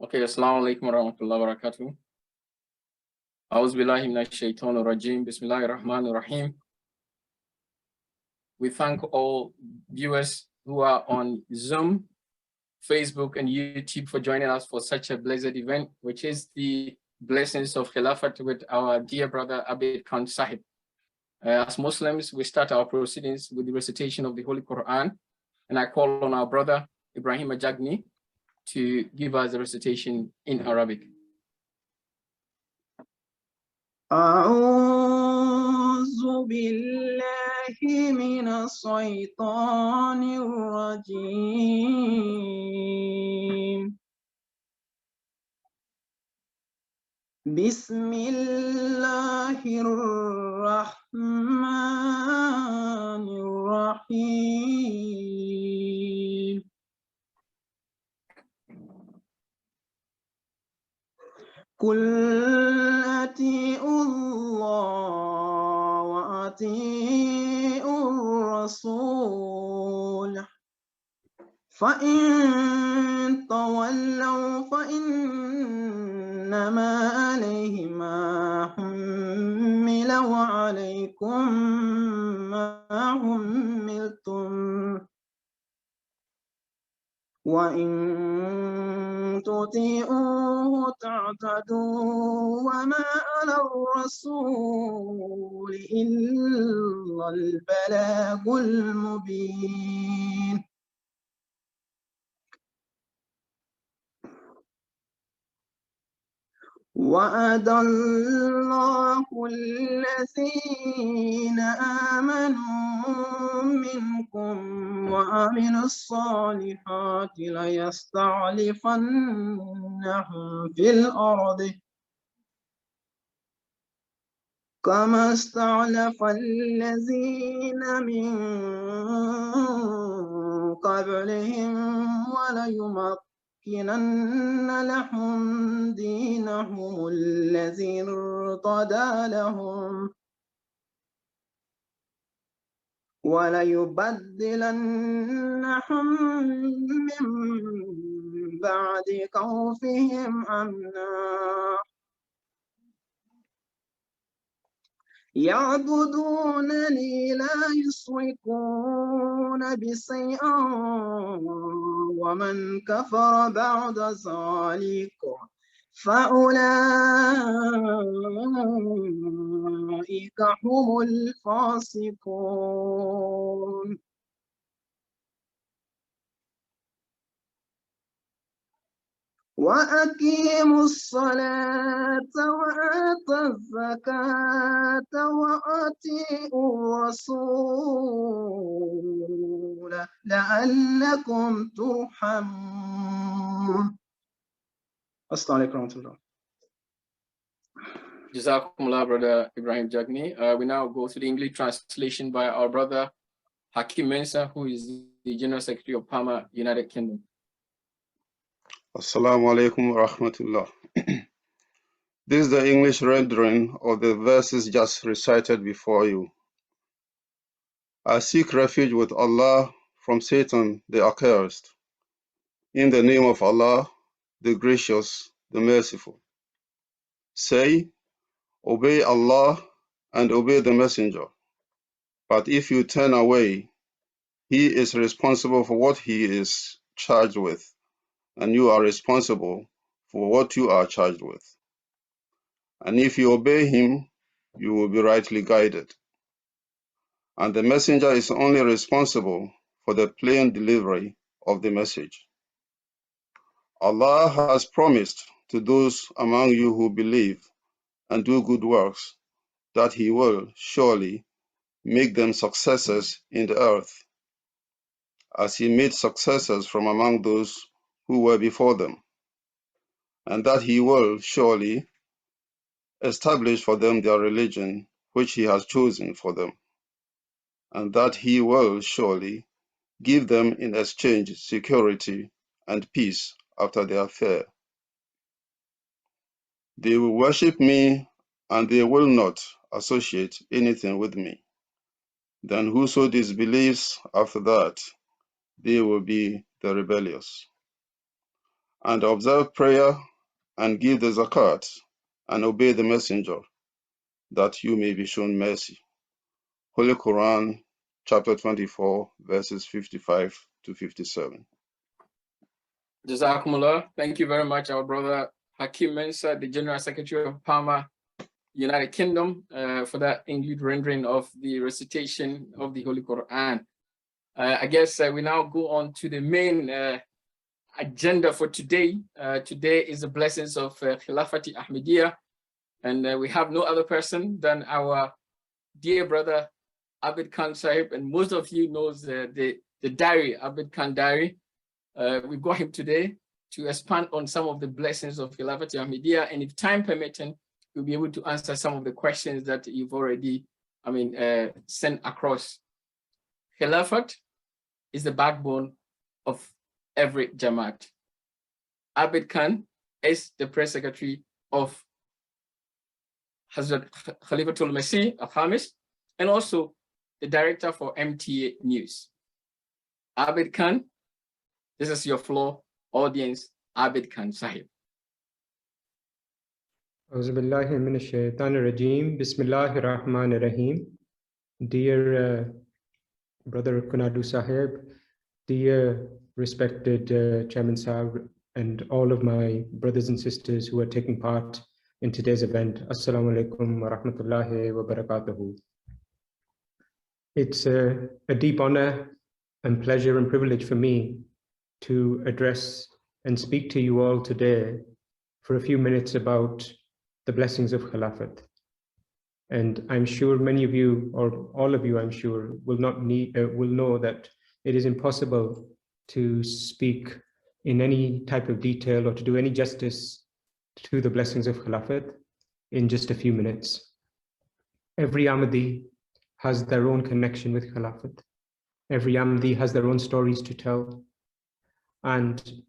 Okay, assalamu alaikum warahmatullahi wabarakatuh. A'udhu billahi minash shaitanir rajim. Bismillahir rahmanir rahim. We thank all viewers who are on Zoom, Facebook, and YouTube for joining us for such a blessed event, which is the Blessings of Khilafat with our dear brother Abid Khan Sahib. As Muslims, we start our proceedings with the recitation of the Holy Quran, and I call on our brother Ibrahim Ajagni to give us the recitation in Arabic. أعوذ بالله من الشيطان الرجيم بسم الله الرحمن الرحيم قل أطيعوا الله وأطيعوا الرسول فإن تولوا فإنما عليه ما حمل وعليكم ما حملتم وإن تطيعوه تعتدوا وما على الرسول إلا البلاغ المبين وعد الله الذين آمنوا منكم وعملوا الصالحات ليستعلفنهم في الأرض كما استعلف الذين من قبلهم وليمكنن لهم دينهم الذي ارتضى لهم وليبدلنهم من بعد خوفهم أمنا يعبدونني لا يشركون بي شيئا ومن كفر بعد ذلك فأولئك هم الفاسقون وأقيموا الصلاة وآتوا الزكاة وأطيعوا الرسول لعلكم ترحمون. السلام عليكم ورحمة الله. Jazakumullah, brother Ibrahim Jagni. We now go to the English translation by our brother Hakim Mensa, who is the General Secretary of PAAMA, United Kingdom. Assalamu alaikum wa rahmatullah. This is the English rendering of the verses just recited before you. I seek refuge with Allah from Satan the accursed. In the name of Allah, the gracious, the merciful. Say, obey Allah and obey the messenger. But if you turn away, he is responsible for what he is charged with, and you are responsible for what you are charged with. And if you obey him, you will be rightly guided. And the messenger is only responsible for the plain delivery of the message. Allah has promised to those among you who believe and do good works that he will surely make them successors in the earth, as he made successors from among those who were before them, and that he will surely establish for them their religion which he has chosen for them, and that he will surely give them in exchange security and peace after their fear. They will worship me, and they will not associate anything with me. Then whoso disbelieves after that, they will be the rebellious. and observe prayer and give the zakat and obey the messenger, that you may be shown mercy. Holy Quran, chapter 24, verses 55 to 57. Jazakumullah. Thank you very much, our brother Hakim Mensah, the General Secretary of PAAMA, United Kingdom, for that English rendering of the recitation of the Holy Quran. I guess we now go on to the main agenda for today. Today is the blessings of Khilafat-e-Ahmadiyya, and we have no other person than our dear brother Abid Khan Sahib, and most of you knows the diary, Abid Khan diary. We've got him today to expand on some of the blessings of Khilafat-e-Ahmadiyya, and if time permitting, we'll be able to answer some of the questions that you've already, sent across. Khilafat is the backbone of every Jamaat. Abid Khan is the press secretary of Hazrat Khalifatul Masih V, and also the director for MTA News. Abid Khan, this is your floor, audience. Abid Khan Sahib. Auzubillahi minash shaitanir rajim. Bismillahir Rahmanir Rahim. Dear Brother Kunadu Sahib, dear respected Chairman Sahib, and all of my brothers and sisters who are taking part in today's event, Assalamu alaikum wa rahmatullahi wa barakatuhu. It's a deep honor and pleasure and privilege for me to address and speak to you all today for a few minutes about the blessings of Khilafat. And I'm sure many of you, or all of you, I'm sure, will know that it is impossible to speak in any type of detail or to do any justice to the blessings of Khilafat in just a few minutes. Every Ahmadi has their own connection with Khilafat. Every Ahmadi has their own stories to tell. And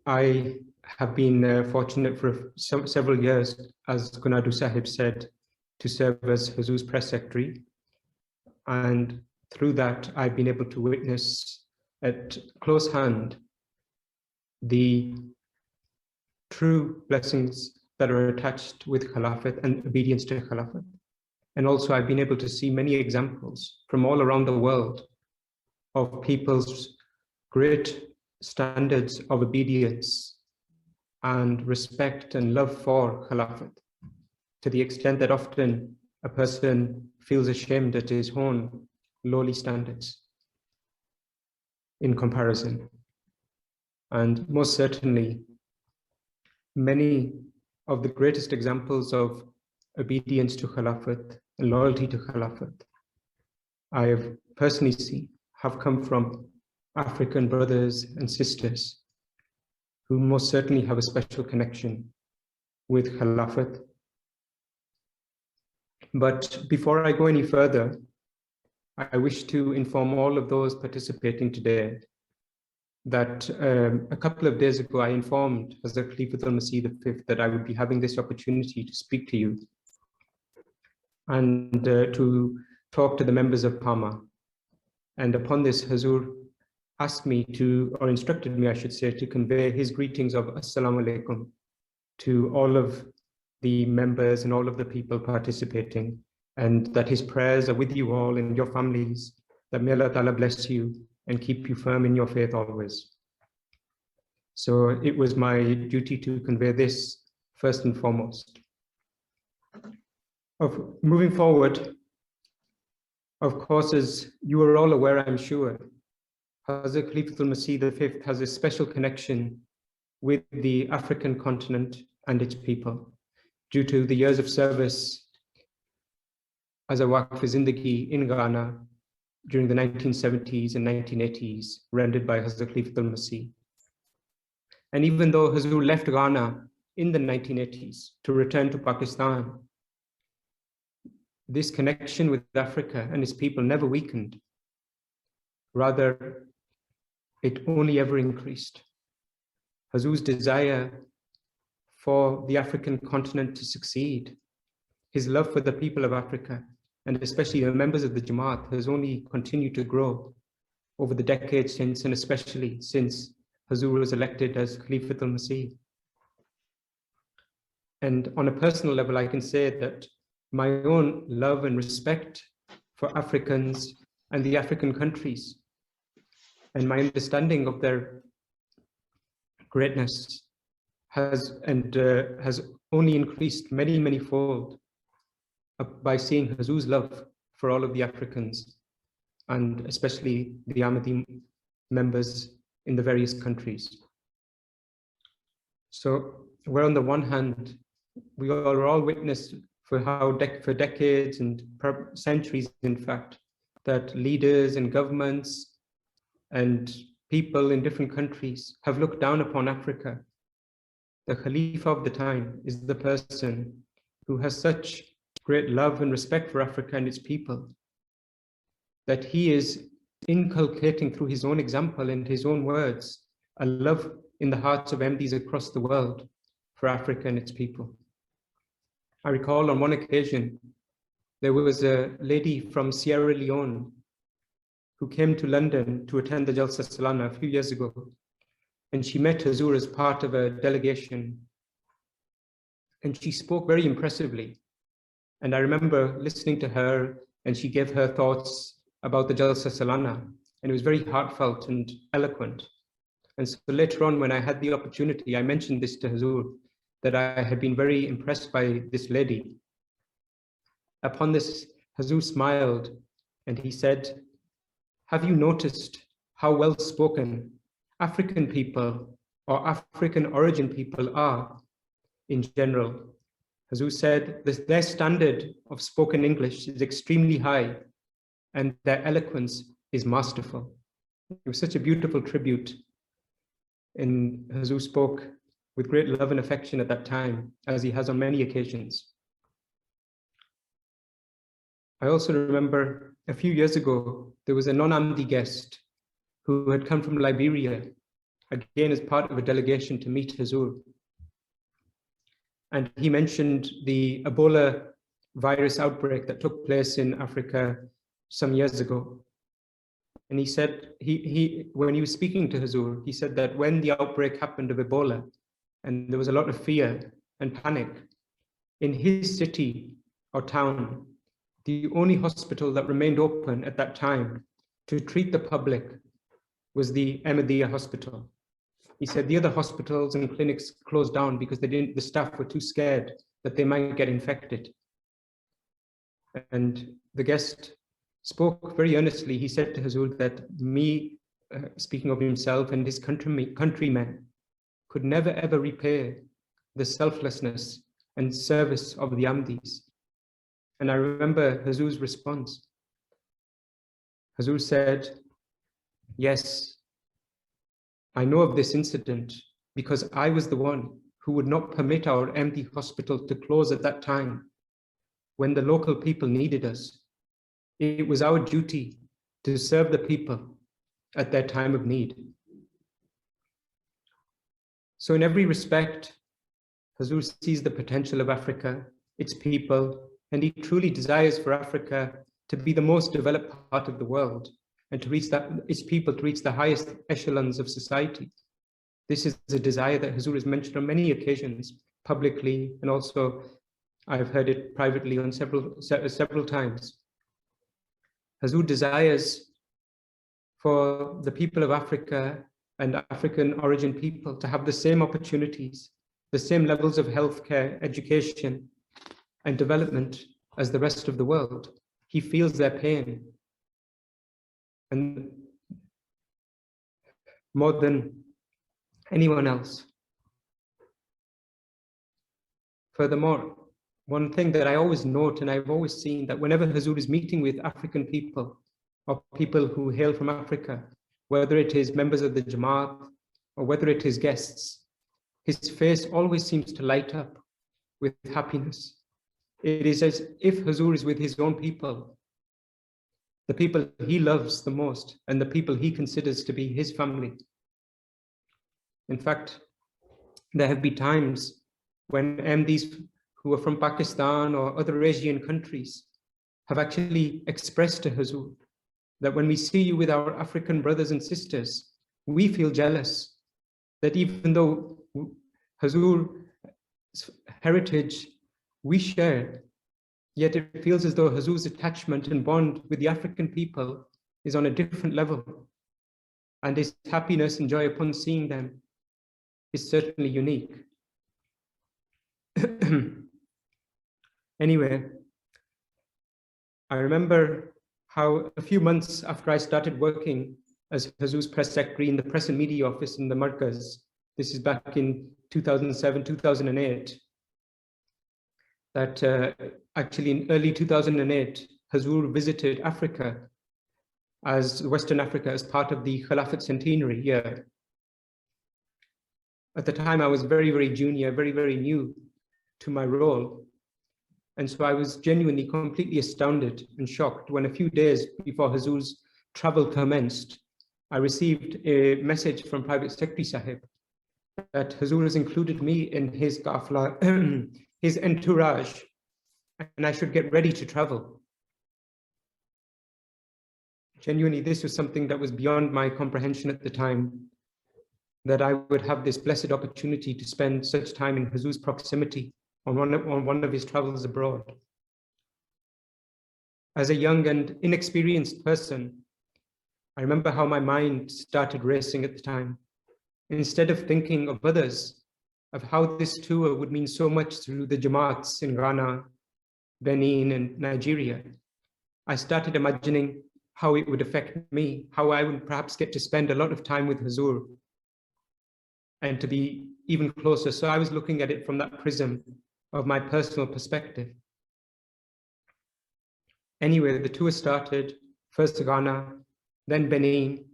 I have been fortunate for several years, as Kunadu Sahib said, to serve as Huzur's press secretary. And through that, I've been able to witness at close hand the true blessings that are attached with Khilafat and obedience to Khilafat. And also I've been able to see many examples from all around the world of people's great standards of obedience and respect and love for Khilafat, to the extent that often a person feels ashamed at his own lowly standards in comparison. And most certainly, many of the greatest examples of obedience to Khilafat and loyalty to Khilafat I have personally seen have come from African brothers and sisters who most certainly have a special connection with Khilafat. But before I go any further, I wish to inform all of those participating today that a couple of days ago, I informed Hazrat Khalifatul Masih V that I would be having this opportunity to speak to you and to talk to the members of PAAMA. And upon this, Hazur asked me to, or instructed me, I should say, to convey his greetings of Assalamu alaikum to all of the members and all of the people participating, and that his prayers are with you all and your families, that may Allah Ta'ala bless you and keep you firm in your faith always. So it was my duty to convey this first and foremost. Moving forward, of course, as you are all aware, I'm sure, Hazrat Khalifatul Masih V has a special connection with the African continent and its people due to the years of service as a Waqf Zindagi in Ghana during the 1970s and 1980s, rendered by Hazrat Khalifatul Masih. And even though Hazur left Ghana in the 1980s to return to Pakistan, this connection with Africa and its people never weakened. Rather, it only ever increased. Hazur's desire for the African continent to succeed, his love for the people of Africa, and especially the members of the Jamaat, has only continued to grow over the decades since, and especially since Hazur was elected as Khalifatul Masih. And on a personal level, I can say that my own love and respect for Africans and the African countries, and my understanding of their greatness has only increased many, many fold by seeing Hazur's love for all of the Africans, and especially the Ahmadi members in the various countries. So where on the one hand, we are all witness for how for decades and centuries, in fact, that leaders and governments and people in different countries have looked down upon Africa. The Khalifa of the time is the person who has such great love and respect for Africa and its people that he is inculcating through his own example and his own words a love in the hearts of Ahmadis across the world for Africa and its people. I recall on one occasion, there was a lady from Sierra Leone who came to London to attend the Jalsa Salana a few years ago. And she met Hazur as part of a delegation. And she spoke very impressively. And I remember listening to her, and she gave her thoughts about the Jalsa Salana. And it was very heartfelt and eloquent. And so later on, when I had the opportunity, I mentioned this to Hazur, that I had been very impressed by this lady. Upon this, Hazur smiled and he said, "Have you noticed how well spoken African people or African origin people are in general?" Hazur said that their standard of spoken English is extremely high and their eloquence is masterful. It was such a beautiful tribute. And Hazur spoke with great love and affection at that time, as he has on many occasions. I also remember a few years ago, there was a non-Ahmadi guest who had come from Liberia, again as part of a delegation to meet Hazur. And he mentioned the Ebola virus outbreak that took place in Africa some years ago. And he said, when he was speaking to Hazur, he said that when the outbreak happened of Ebola, and there was a lot of fear and panic, in his city or town, the only hospital that remained open at that time to treat the public was the Ahmadiyya hospital. He said the other hospitals and clinics closed down because the staff were too scared that they might get infected. And the guest spoke very earnestly. He said to Hazur that speaking of himself and his countrymen, could never ever repay the selflessness and service of the Ahmadis. And I remember Hazur's response. Hazur said, "Yes, I know of this incident because I was the one who would not permit our Ahmadi hospital to close at that time when the local people needed us. It was our duty to serve the people at their time of need." So in every respect, Hazur sees the potential of Africa, its people, and he truly desires for Africa to be the most developed part of the world and to reach its people to reach the highest echelons of society. This is a desire that Hazur has mentioned on many occasions, publicly, and also I've heard it privately on several times. Hazur desires for the people of Africa and African origin people to have the same opportunities, the same levels of healthcare, education, and development as the rest of the world. He feels their pain. And more than anyone else. Furthermore, one thing that I always note, and I've always seen, that whenever Hazur is meeting with African people or people who hail from Africa, whether it is members of the Jamaat or whether it is guests, his face always seems to light up with happiness. It is as if Hazur is with his own people, the people he loves the most and the people he considers to be his family. In fact, there have been times when MDs who are from Pakistan or other Asian countries have actually expressed to Hazur that when we see you with our African brothers and sisters, we feel jealous that even though Hazur's heritage we share, yet it feels as though Hazur's attachment and bond with the African people is on a different level, and his happiness and joy upon seeing them is certainly unique. Anyway, I remember how a few months after I started working as Hazur's press secretary in the press and media office in the Markaz, this is back in 2007, 2008, that actually in early 2008, Hazur visited Africa, as Western Africa, as part of the Khilafat centenary year. At the time, I was very, very junior, very, very new to my role. And so I was genuinely completely astounded and shocked when a few days before Hazur's travel commenced, I received a message from Private Secretary Sahib that Hazur has included me in his qafla, his entourage, and I should get ready to travel. Genuinely, this was something that was beyond my comprehension at the time, that I would have this blessed opportunity to spend such time in Hazur's proximity on one of his travels abroad. As a young and inexperienced person, I remember how my mind started racing at the time. Instead of thinking of others, of how this tour would mean so much through the Jamaats in Ghana, Benin, and Nigeria, I started imagining how it would affect me, how I would perhaps get to spend a lot of time with Hazur and to be even closer. So I was looking at it from that prism of my personal perspective. Anyway, the tour started, first Ghana, then Benin,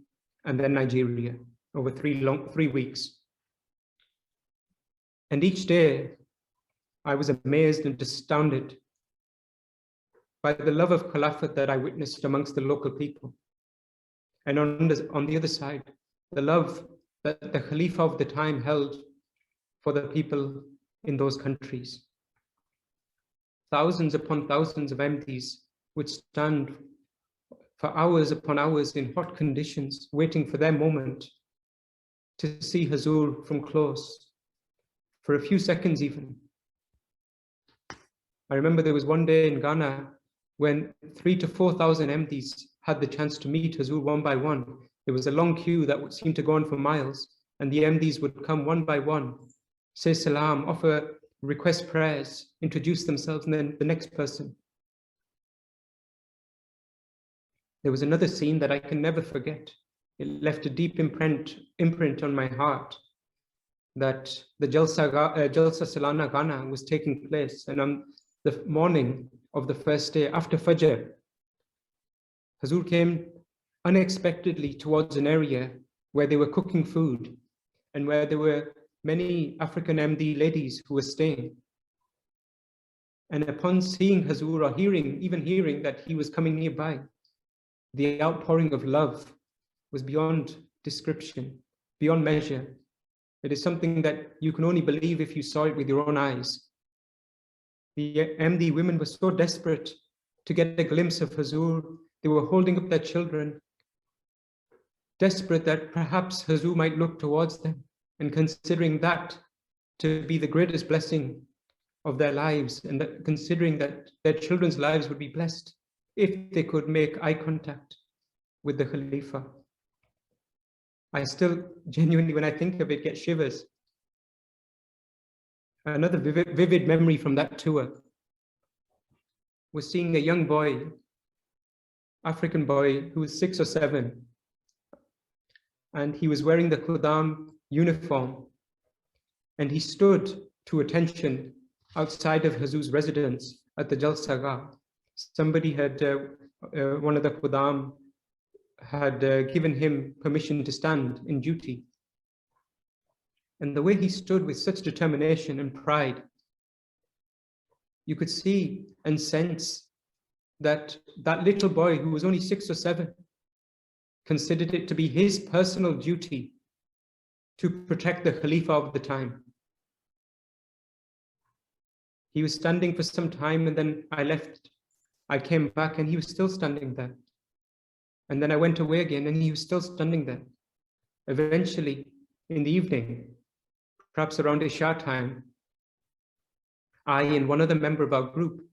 and then Nigeria, over 3 weeks. And each day, I was amazed and astounded by the love of Khilafat that I witnessed amongst the local people. And on the other side, the love that the Khalifa of the time held for the people in those countries. Thousands upon thousands of MDs would stand for hours upon hours in hot conditions, waiting for their moment to see Hazur from close, for a few seconds even. I remember there was one day in Ghana when 3,000 to 4,000 MDs had the chance to meet Hazur one by one. There was a long queue that would seem to go on for miles, and the MDs would come one by one, say salam, offer request prayers, introduce themselves, and then the next person. There was another scene that I can never forget. It left a deep imprint on my heart, that the Jalsa Salana Ghana was taking place, and on the morning of the first day after Fajr, Hazur came unexpectedly towards an area where they were cooking food and where there were many African MD ladies who were staying. And upon seeing Hazur, or even hearing that he was coming nearby, the outpouring of love was beyond description, beyond measure. It is something that you can only believe if you saw it with your own eyes. The MD women were so desperate to get a glimpse of Hazur. They were holding up their children, desperate that perhaps Hazur might look towards them, and considering that to be the greatest blessing of their lives, and that considering that their children's lives would be blessed if they could make eye contact with the Khalifa. I still genuinely, when I think of it, get shivers. Another vivid memory from that tour was seeing a young boy, African boy, who was 6 or 7, and he was wearing the Qudam uniform, and he stood to attention outside of Hazur's residence at the Jalsa Gah. Somebody had, one of the Qudam had given him permission to stand in duty. And the way he stood with such determination and pride, you could see and sense that that little boy, who was only 6 or 7, considered it to be his personal duty to protect the Khalifa of the time. He was standing for some time, and then I left. I came back and he was still standing there. And then I went away again and he was still standing there. Eventually, in the evening, perhaps around Isha time, I and one other member of our group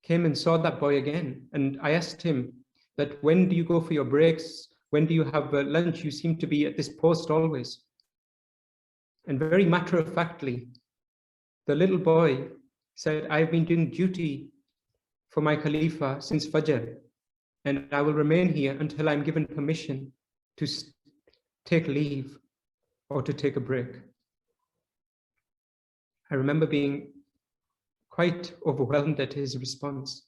came and saw that boy again. And I asked him that, when do you go for your breaks? When do you have lunch? You seem to be at this post always. And very matter-of-factly, the little boy said, I've been doing duty for my Khalifa since Fajr, and I will remain here until I'm given permission to take leave or to take a break. I remember being quite overwhelmed at his response,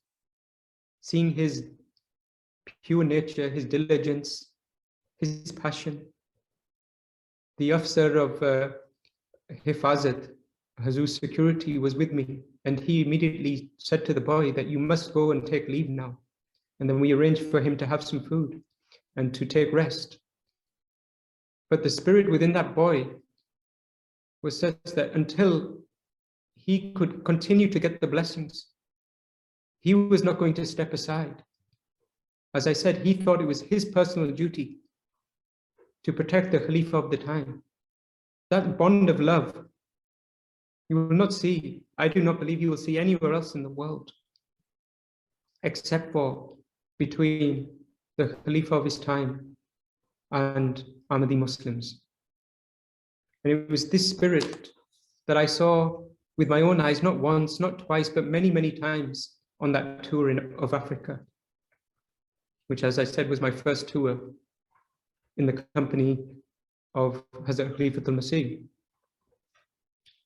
seeing his pure nature, his diligence, his passion. The officer of Hifazat, Hazur's security, was with me, and he immediately said to the boy that you must go and take leave now. And then we arranged for him to have some food and to take rest. But the spirit within that boy was such that until he could continue to get the blessings, he was not going to step aside. As I said, he thought it was his personal duty to protect the Khalifa of the time. That bond of love, you will not see, I do not believe you will see anywhere else in the world, except for between the Khalifa of his time and Ahmadi Muslims. And it was this spirit that I saw with my own eyes, not once, not twice, but many, many times on that tour of Africa, which, as I said, was my first tour in the company of Hazrat Khalifatul Masih.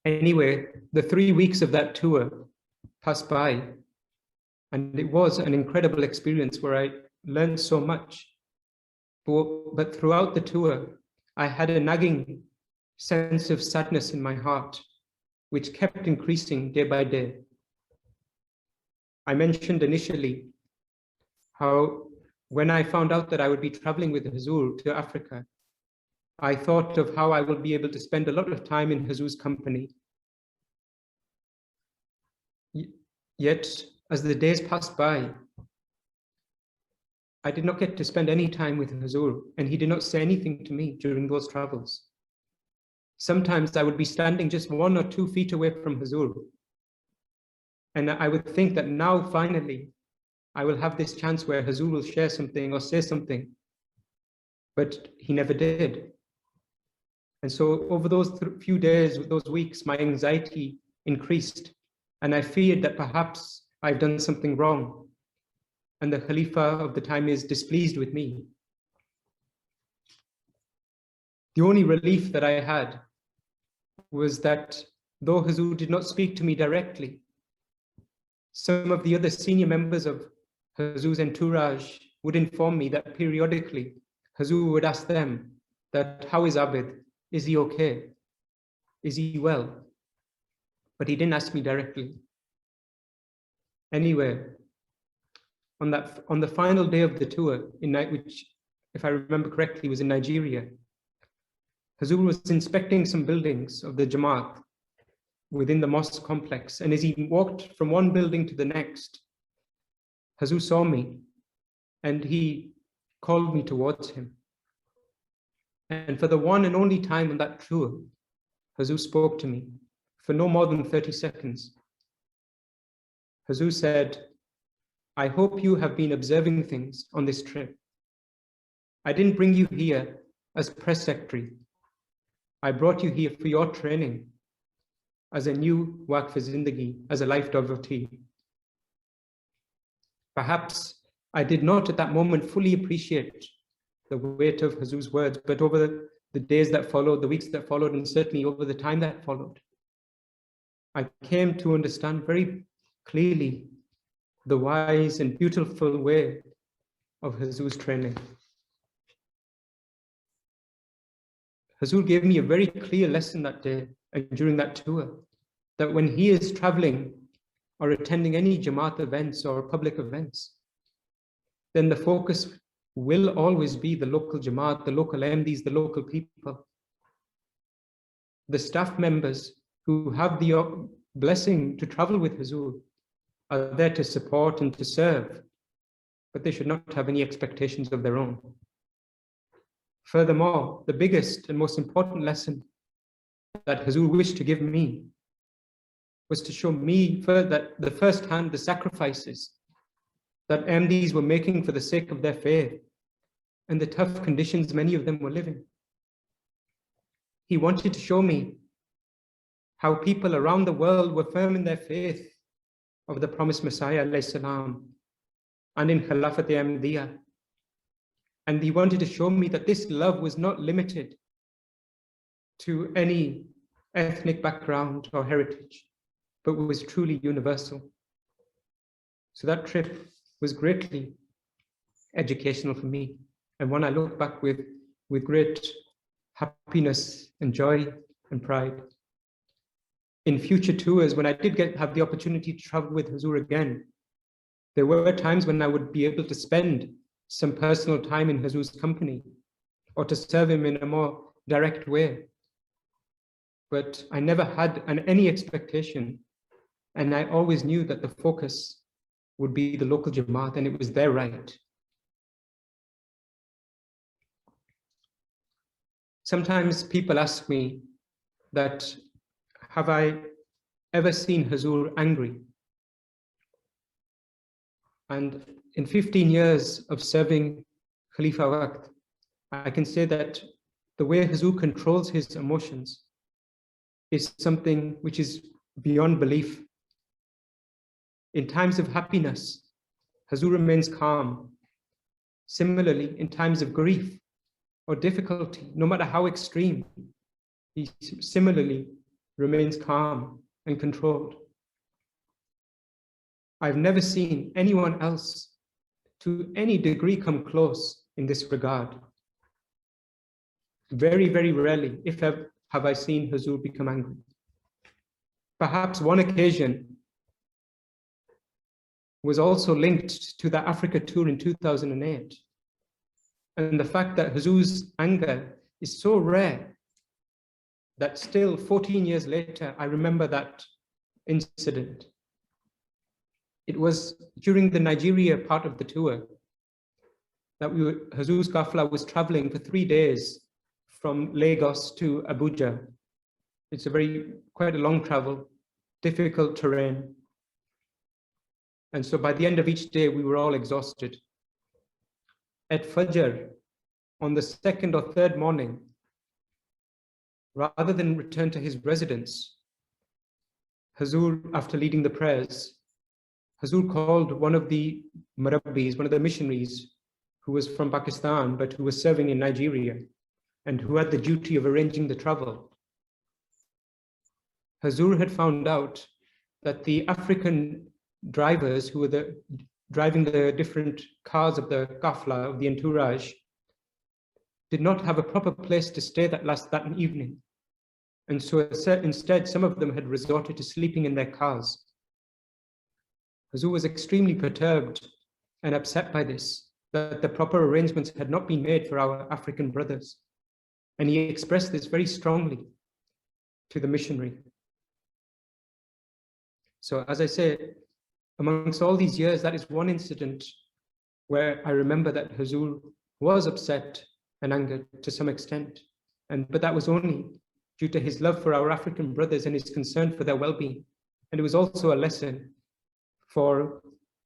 Anyway, the 3 weeks of that tour passed by, and it was an incredible experience where I learned so much. But throughout the tour, I had a nagging sense of sadness in my heart, which kept increasing day by day. I mentioned initially how when I found out that I would be traveling with Hazur to Africa, I thought of how I will be able to spend a lot of time in Hazur's company. Yet, as the days passed by, I did not get to spend any time with Hazur, and he did not say anything to me during those travels. Sometimes I would be standing just 1 or 2 feet away from Hazur, and I would think that now finally I will have this chance where Hazur will share something or say something, but he never did. And so over those few days, those weeks, my anxiety increased, and I feared that perhaps I've done something wrong, and the Khalifa of the time is displeased with me. The only relief that I had was that though Hazur did not speak to me directly, some of the other senior members of Hazur's entourage would inform me that periodically Hazur would ask them that, how is Abid? Is he okay? Is he well? But he didn't ask me directly. Anyway, on the final day of the tour, which, if I remember correctly, was in Nigeria, Hazur was inspecting some buildings of the Jamaat within the mosque complex. And as he walked from one building to the next, Hazur saw me and he called me towards him. And for the one and only time on that tour, Hazur spoke to me for no more than 30 seconds. Hazur said, I hope you have been observing things on this trip. I didn't bring you here as press secretary. I brought you here for your training as a new Waqf Zindagi, as a life devotee. Perhaps I did not at that moment fully appreciate the weight of Hazur's words, but over the days that followed, the weeks that followed, and certainly over the time that followed, I came to understand very clearly the wise and beautiful way of Hazur's training. Hazur gave me a very clear lesson that day and during that tour, that when he is traveling or attending any Jamaat events or public events, then the focus will always be the local Jamaat, the local MDs, the local people. The staff members who have the blessing to travel with Hazur are there to support and to serve. but they should not have any expectations of their own. Furthermore, the biggest and most important lesson that Hazur wished to give me was to show me that the first-hand the sacrifices that Ahmadis were making for the sake of their faith and the tough conditions many of them were living. He wanted to show me how people around the world were firm in their faith of the promised Messiah ﷺ, and in Khilafat-e-Ahmadiyya. And he wanted to show me that this love was not limited to any ethnic background or heritage, but was truly universal. So that trip was greatly educational for me, and one I look back with great happiness and joy and pride. In future tours, when I did have the opportunity to travel with Hazur again, there were times when I would be able to spend some personal time in Hazur's company or to serve him in a more direct way. But I never had any expectation, and I always knew that the focus would be the local Jamaat, and it was their right. Sometimes people ask me that, have I ever seen Hazur angry? And in 15 years of serving Khalifa Waqt, I can say that the way Hazur controls his emotions is something which is beyond belief. In times of happiness, Hazur remains calm. Similarly, in times of grief or difficulty, no matter how extreme, he similarly remains calm and controlled. I've never seen anyone else to any degree come close in this regard. Very, very rarely, if ever, have I seen Hazur become angry. Perhaps one occasion was also linked to the Africa tour in 2008. And the fact that Hazur's anger is so rare that still 14 years later, I remember that incident. It was during the Nigeria part of the tour that Hazur's Qafla was traveling for 3 days from Lagos to Abuja. It's quite a long travel, difficult terrain. And so by the end of each day, we were all exhausted. At Fajr, on the second or third morning, rather than return to his residence, Hazur, after leading the prayers, Hazur called one of the Murabbis, one of the missionaries who was from Pakistan, but who was serving in Nigeria and who had the duty of arranging the travel. Hazur had found out that the African drivers who were driving the different cars of the Qafla, of the entourage, did not have a proper place to stay that evening. And so instead, some of them had resorted to sleeping in their cars. Hazur was extremely perturbed and upset by this, that the proper arrangements had not been made for our African brothers. And he expressed this very strongly to the missionary. So as I say, amongst all these years, that is one incident where I remember that Hazur was upset and angered to some extent. But that was only due to his love for our African brothers and his concern for their well-being. And it was also a lesson for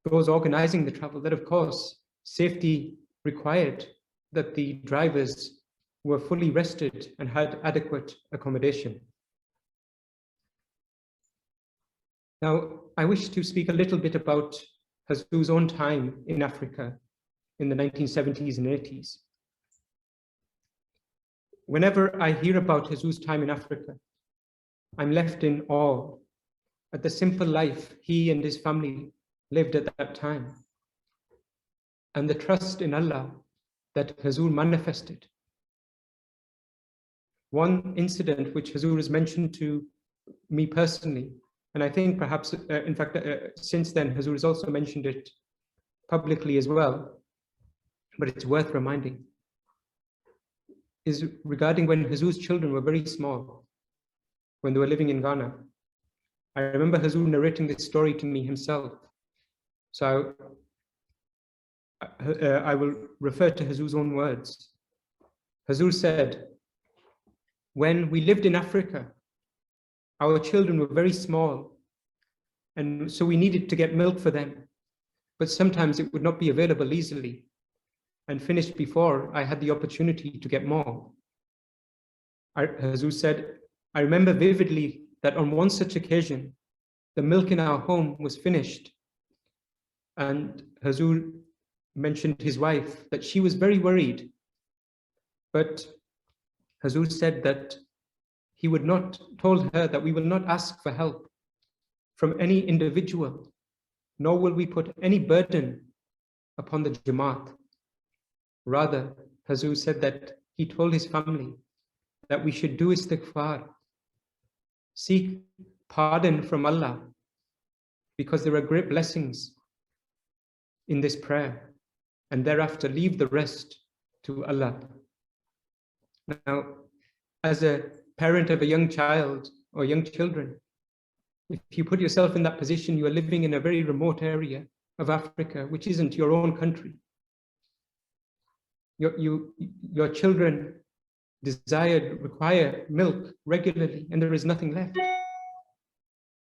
those organizing the travel that, of course, safety required that the drivers were fully rested and had adequate accommodation. Now, I wish to speak a little bit about Hazur's own time in Africa in the 1970s and 80s. Whenever I hear about Hazur's time in Africa, I'm left in awe at the simple life he and his family lived at that time, and the trust in Allah that Hazur manifested. One incident which Hazur has mentioned to me personally, and I think perhaps, in fact, since then, Hazur has also mentioned it publicly as well, but it's worth reminding, is regarding when Hazur's children were very small, when they were living in Ghana. I remember Hazur narrating this story to me himself. So I will refer to Hazur's own words. Hazur said, when we lived in Africa, our children were very small, and so we needed to get milk for them, but sometimes it would not be available easily and finished before I had the opportunity to get more. Hazur said, I remember vividly that on one such occasion, the milk in our home was finished, and Hazur mentioned his wife, that she was very worried, but Hazur said that he would not, told her that we will not ask for help from any individual, nor will we put any burden upon the Jamaat. Rather, Hazur said that he told his family that we should do istighfar, seek pardon from Allah, because there are great blessings in this prayer, and thereafter leave the rest to Allah. Now, as a parent of a young child or young children, if you put yourself in that position, you are living in a very remote area of Africa, which isn't your own country. Your children require milk regularly, and there is nothing left.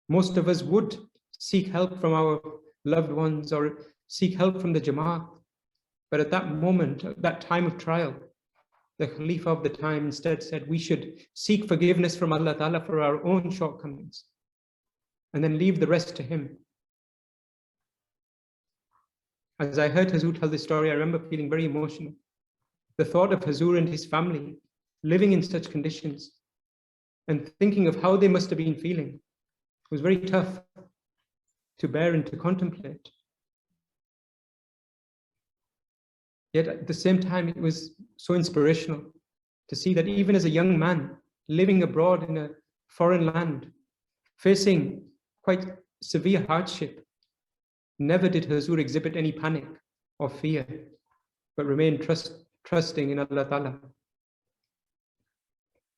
Most of us would seek help from our loved ones or seek help from the Jamaat. But at that moment, at that time of trial, the Khalifa of the time instead said we should seek forgiveness from Allah Ta'ala for our own shortcomings and then leave the rest to him. As I heard Hazur tell this story, I remember feeling very emotional. The thought of Hazur and his family living in such conditions and thinking of how they must have been feeling was very tough to bear and to contemplate. Yet at the same time, it was so inspirational to see that even as a young man living abroad in a foreign land, facing quite severe hardship, never did Hazur exhibit any panic or fear, but remained trusting in Allah Ta'ala.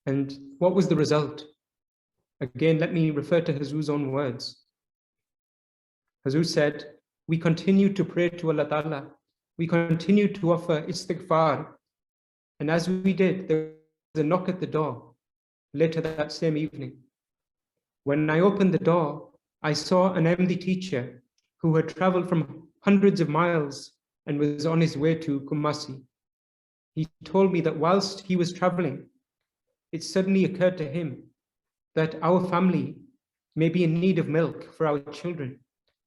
And what was the result? Again, let me refer to Hazur's own words. Hazur said, we continued to pray to Allah Ta'ala. We continued to offer istighfar. And as we did, there was a knock at the door later that same evening. When I opened the door, I saw an MD teacher who had traveled from hundreds of miles and was on his way to Kumasi. He told me that whilst he was traveling, it suddenly occurred to him that our family may be in need of milk for our children.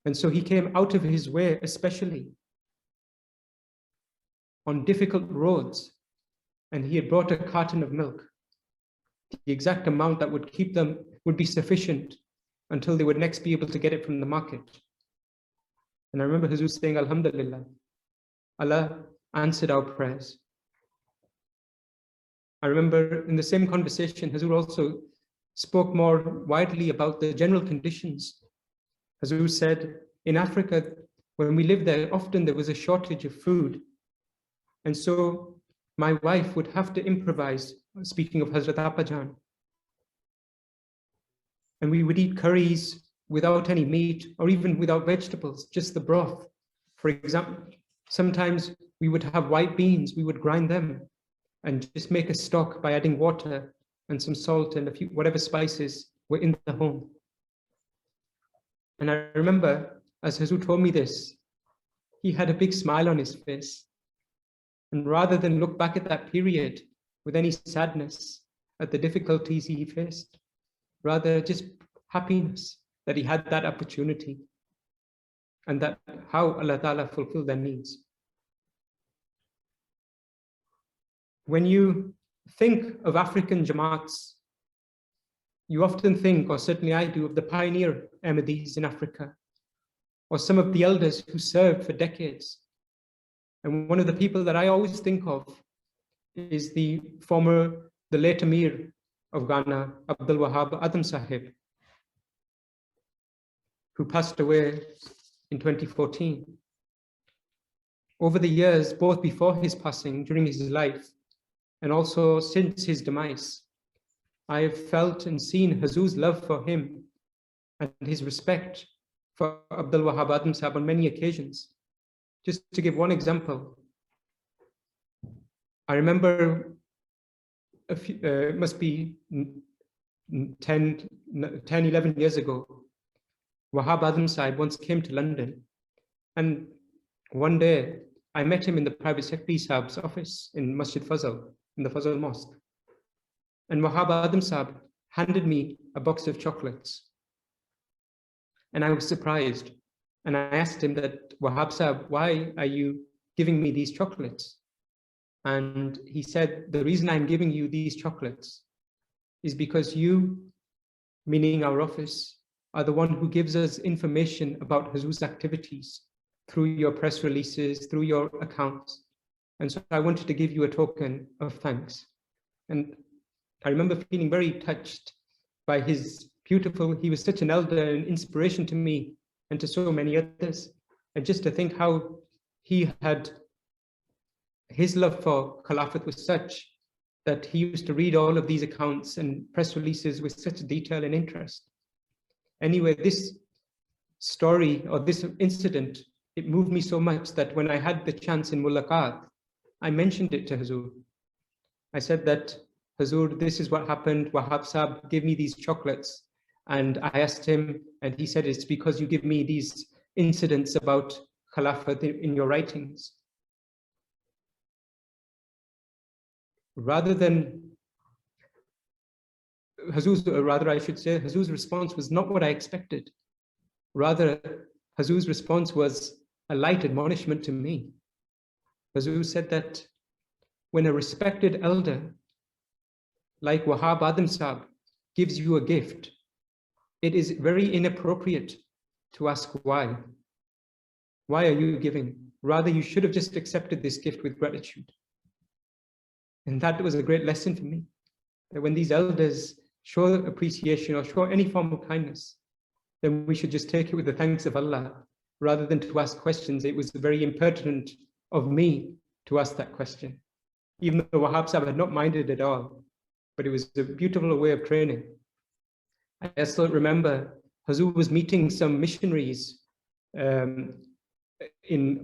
And so he came out of his way, especially on difficult roads, and he had brought a carton of milk. The exact amount that would keep them would be sufficient until they would next be able to get it from the market. And I remember Hazur saying, Alhamdulillah, Allah answered our prayers. I remember in the same conversation, Hazur also spoke more widely about the general conditions. Hazur said, in Africa, when we lived there, often there was a shortage of food. And so my wife would have to improvise, speaking of Hazrat Appajan. And we would eat curries without any meat or even without vegetables, just the broth. For example, sometimes we would have white beans, we would grind them and just make a stock by adding water and some salt and a few whatever spices were in the home. And I remember as Hazur told me this, he had a big smile on his face. And rather than look back at that period with any sadness at the difficulties he faced, rather just happiness that he had that opportunity and that how Allah Ta'ala fulfilled their needs. When you think of African Jamaats, you often think, or certainly I do, of the pioneer Ahmadis in Africa, or some of the elders who served for decades. And one of the people that I always think of is the late Amir of Ghana, Abdul Wahab Adam Sahib, who passed away in 2014. Over the years, both before his passing, during his life, and also since his demise, I have felt and seen Hazur's love for him and his respect for Abdul Wahab Adam Sahib on many occasions. Just to give one example, I remember a few, it must be 10, 11 years ago, Wahab Adam Sahib once came to London, and one day I met him in the private secretary Sahib's office in Masjid Fazal, in the Fazal Mosque. And Wahab Adam Sahib handed me a box of chocolates. And I was surprised. And I asked him that, Wahab Sahib, why are you giving me these chocolates? And he said, the reason I'm giving you these chocolates is because you, meaning our office, are the one who gives us information about Hazur's activities through your press releases, through your accounts. And so I wanted to give you a token of thanks. And I remember feeling very touched by his beautiful, he was such an elder and inspiration to me and to so many others. And just to think how he had, his love for Khilafat was such that he used to read all of these accounts and press releases with such detail and interest. Anyway, this story or this incident, it moved me so much that when I had the chance in Mulaqat, I mentioned it to Hazur. I said that, Hazur, this is what happened. Wahab Sahib gave me these chocolates. And I asked him, and he said, it's because you give me these incidents about Khilafat in your writings. Rather I should say, Hazur's response was not what I expected. Rather, Hazur's response was a light admonishment to me. Hazur said that when a respected elder like Wahab Adam Sahib gives you a gift, it is very inappropriate to ask why. Why are you giving? Rather, you should have just accepted this gift with gratitude. And that was a great lesson for me, that when these elders show appreciation or show any form of kindness, then we should just take it with the thanks of Allah, rather than to ask questions. It was very impertinent of me to ask that question, even though Wahab Sahib had not minded at all, but it was a beautiful way of training. I also remember Hazur was meeting some missionaries during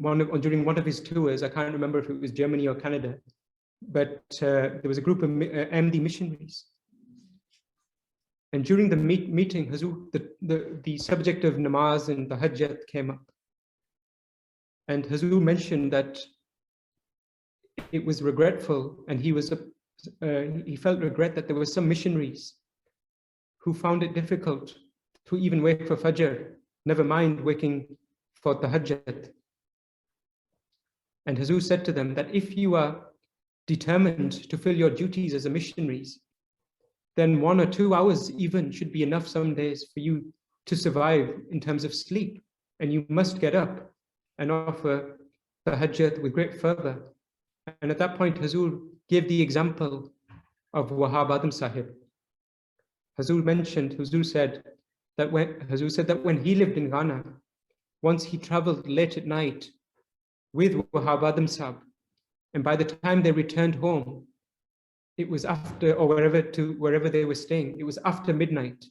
one of his tours. I can't remember if it was Germany or Canada, but there was a group of Ahmadi missionaries. And during the meeting, Hazur, the subject of namaz and the hajjat came up. And Hazur mentioned that it was regretful, and he felt regret that there were some missionaries who found it difficult to even wake for Fajr, never mind waking for Tahajjud. And Hazur said to them that if you are determined to fill your duties as a missionaries, then 1 or 2 hours even should be enough some days for you to survive in terms of sleep. And you must get up and offer Tahajjud with great fervor. And at that point, Hazur gave the example of Wahab Adam Sahib. Hazur said that when he lived in Ghana, once he traveled late at night with Wahab Adam Sahib, and by the time they returned home, it was after, or wherever they were staying, it was after midnight.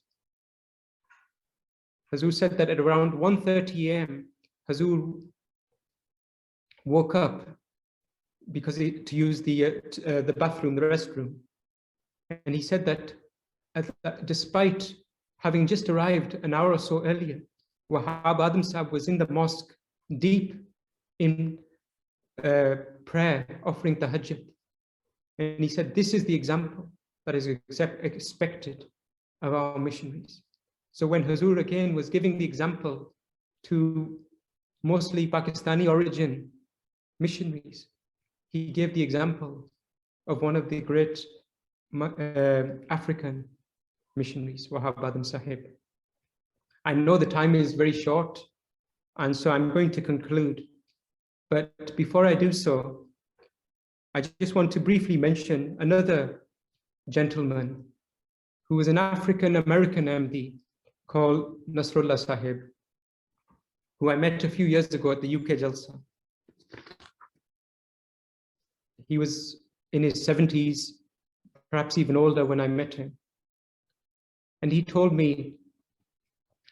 Hazur said that at around 1:30 a.m., Hazur woke up to use the bathroom, the restroom. And he said that despite having just arrived an hour or so earlier, Wahab Adam Sahib was in the mosque deep in prayer, offering tahajjud. And he said, this is the example that is expected of our missionaries. So when Hazur again was giving the example to mostly Pakistani origin missionaries, he gave the example of one of the great African missionaries, Wahab Adam Sahib. I know the time is very short, and so I'm going to conclude. But before I do so, I just want to briefly mention another gentleman who was an African-American MD called Nasrullah Sahib, who I met a few years ago at the UK Jalsa. He was in his 70s, perhaps even older when I met him. And he told me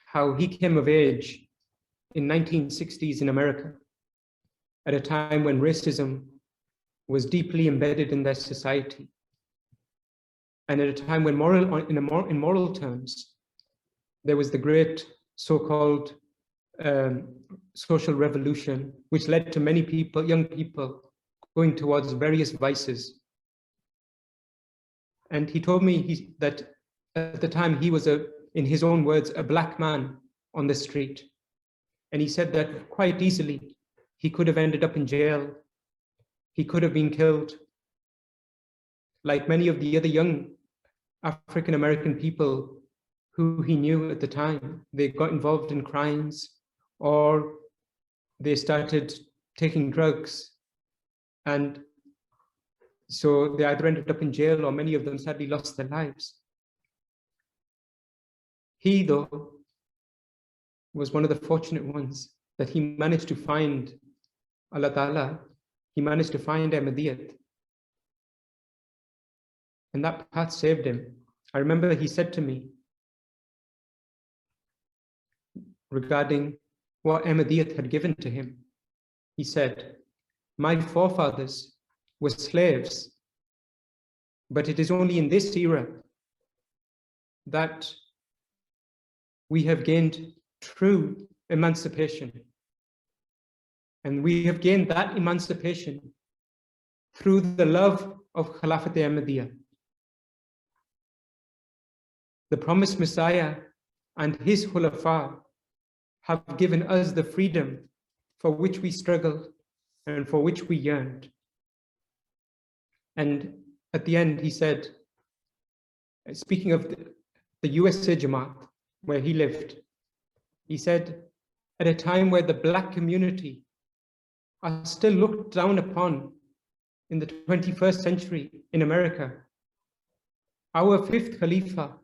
how he came of age in 1960s in America. at a time when racism was deeply embedded in their society, and at a time when in moral terms, there was the great so-called social revolution, which led to many people, young people, going towards various vices. And he told me that at the time he was, in his own words, a black man on the street. And he said that quite easily, he could have ended up in jail. He could have been killed. Like many of the other young African-American people who he knew at the time, they got involved in crimes, or they started taking drugs. And so they either ended up in jail, or many of them sadly lost their lives. He, though, was one of the fortunate ones that he managed to find Allah Ta'ala. He managed to find Ahmadiyyat. And that path saved him. I remember he said to me regarding what Ahmadiyyat had given to him. He said, "My forefathers were slaves, but it is only in this era that we have gained true emancipation. And we have gained that emancipation through the love of Khilafat-e-Ahmadiyya. The promised Messiah and his Khulafa have given us the freedom for which we struggled and for which we yearned." And at the end, he said, speaking of the USA Jamaat, where he lived, he said, at a time where the black community are still looked down upon in the 21st century in America, our fifth Khalifa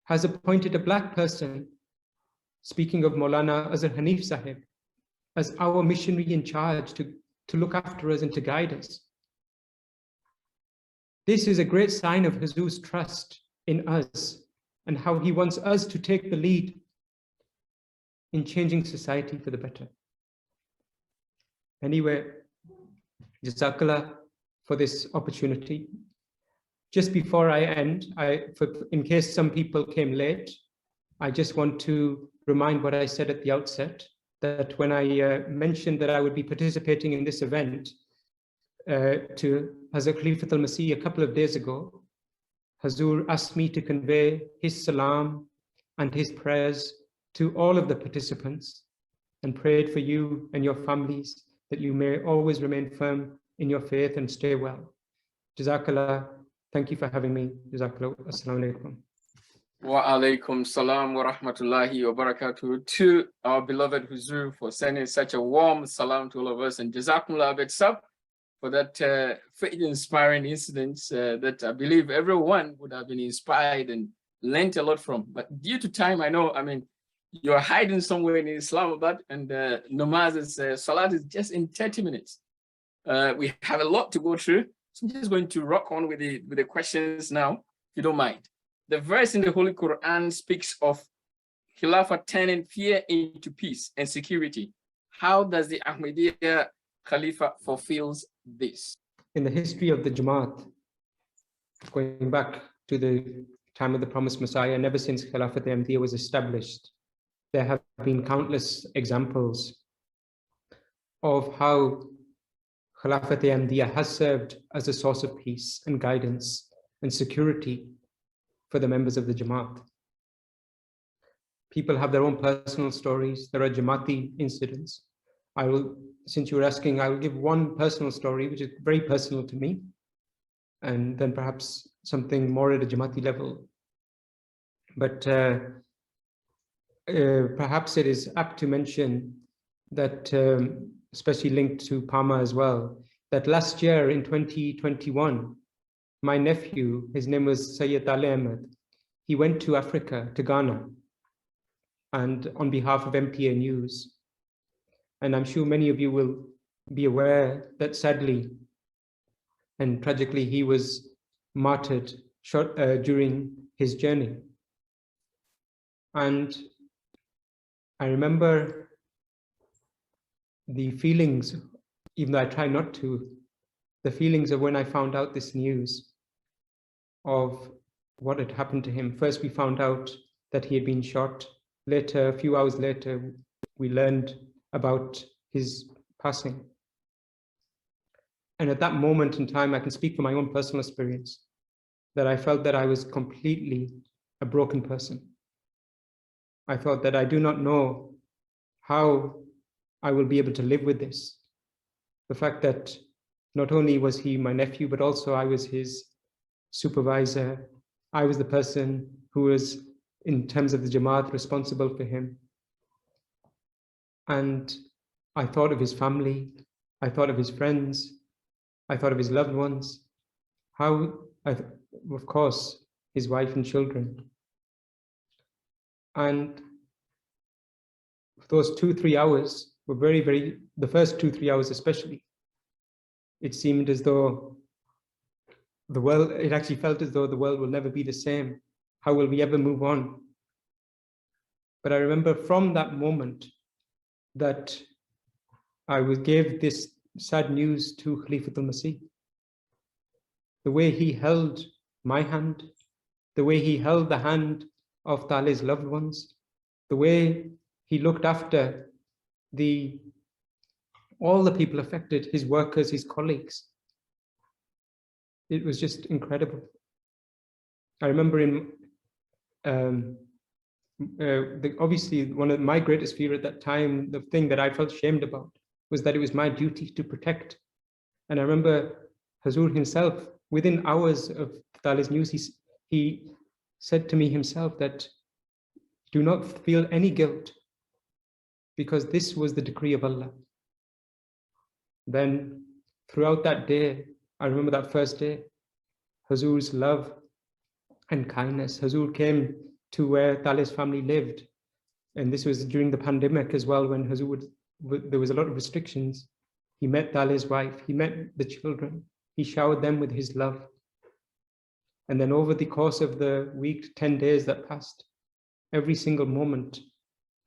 has appointed a black person, speaking of Maulana Azhar Hanif Sahib, as our missionary in charge to look after us and to guide us. This is a great sign of Huzur's trust in us and how he wants us to take the lead in changing society for the better. Anyway, Jazakallah for this opportunity. Just before I end, in case some people came late, I just want to remind what I said at the outset, that when I mentioned that I would be participating in this event to Hazrat Khalifatul Masih a couple of days ago, Hazur asked me to convey his salam and his prayers to all of the participants, and prayed for you and your families that you may always remain firm in your faith and stay well. Jazakallah. Thank you for having me. Jazakallah. Assalamu alaikum. Wa alaikum salam wa rahmatullahi wa barakatuh to our beloved Huzur for sending such a warm salam to all of us, and Jazakumullah Abid Sab for that faith-inspiring incident that I believe everyone would have been inspired and learned a lot from. But due to time, I know, you're hiding somewhere in Islamabad, and namaz salat is just in 30 minutes. We have a lot to go through, so I'm just going to rock on with the questions now, if you don't mind. The verse in the Holy Quran speaks of Khilafah turning fear into peace and security. How does the Ahmadiyya Khalifa fulfills this? In the history of the Jamaat, going back to the time of the promised Messiah, and ever since Khilafat-e-Ahmadiyya was established, there have been countless examples of how Khilafat-e-Ahmadiyya has served as a source of peace and guidance and security for the members of the Jamaat. People have their own personal stories. There are Jamaati incidents. Since you were asking, I will give one personal story, which is very personal to me, and then perhaps something more at a Jamaati level. But perhaps it is apt to mention that, especially linked to PAAMA as well, that last year in 2021, my nephew, his name was Sayyid Ali Ahmed, he went to Africa, to Ghana, and on behalf of MPA News. And I'm sure many of you will be aware that sadly and tragically he was martyred during his journey. And I remember the feelings, even though I try not to, the feelings of when I found out this news of what had happened to him. First, we found out that he had been shot. Later, a few hours later, we learned about his passing. And at that moment in time, I can speak from my own personal experience, that I felt that I was completely a broken person. I thought that I do not know how I will be able to live with this. The fact that not only was he my nephew, but also I was his supervisor. I was the person who was, in terms of the Jamaat, responsible for him. And I thought of his family. I thought of his friends. I thought of his loved ones. Of course, his wife and children. And those 2-3 hours were the first 2-3 hours especially, it seemed as though it actually felt as though the world will never be the same. How will we ever move on? But I remember from that moment that I gave this sad news to Khalifatul Masih. The way he held my hand, the way he held the hand of Taleh's loved ones, the way he looked after all the people affected, his workers, his colleagues. It was just incredible. I remember obviously one of my greatest fear at that time, the thing that I felt shamed about, was that it was my duty to protect. And I remember Hazur himself, within hours of Taleh's news, he said to me himself that, do not feel any guilt, because this was the decree of Allah. Then throughout that day, I remember that first day, Hazur's love and kindness. Hazur came to where Taleh's family lived. And this was during the pandemic as well, when Hazur there was a lot of restrictions. He met Taleh's wife, he met the children, he showered them with his love. And then over the course of the week, 10 days that passed, every single moment,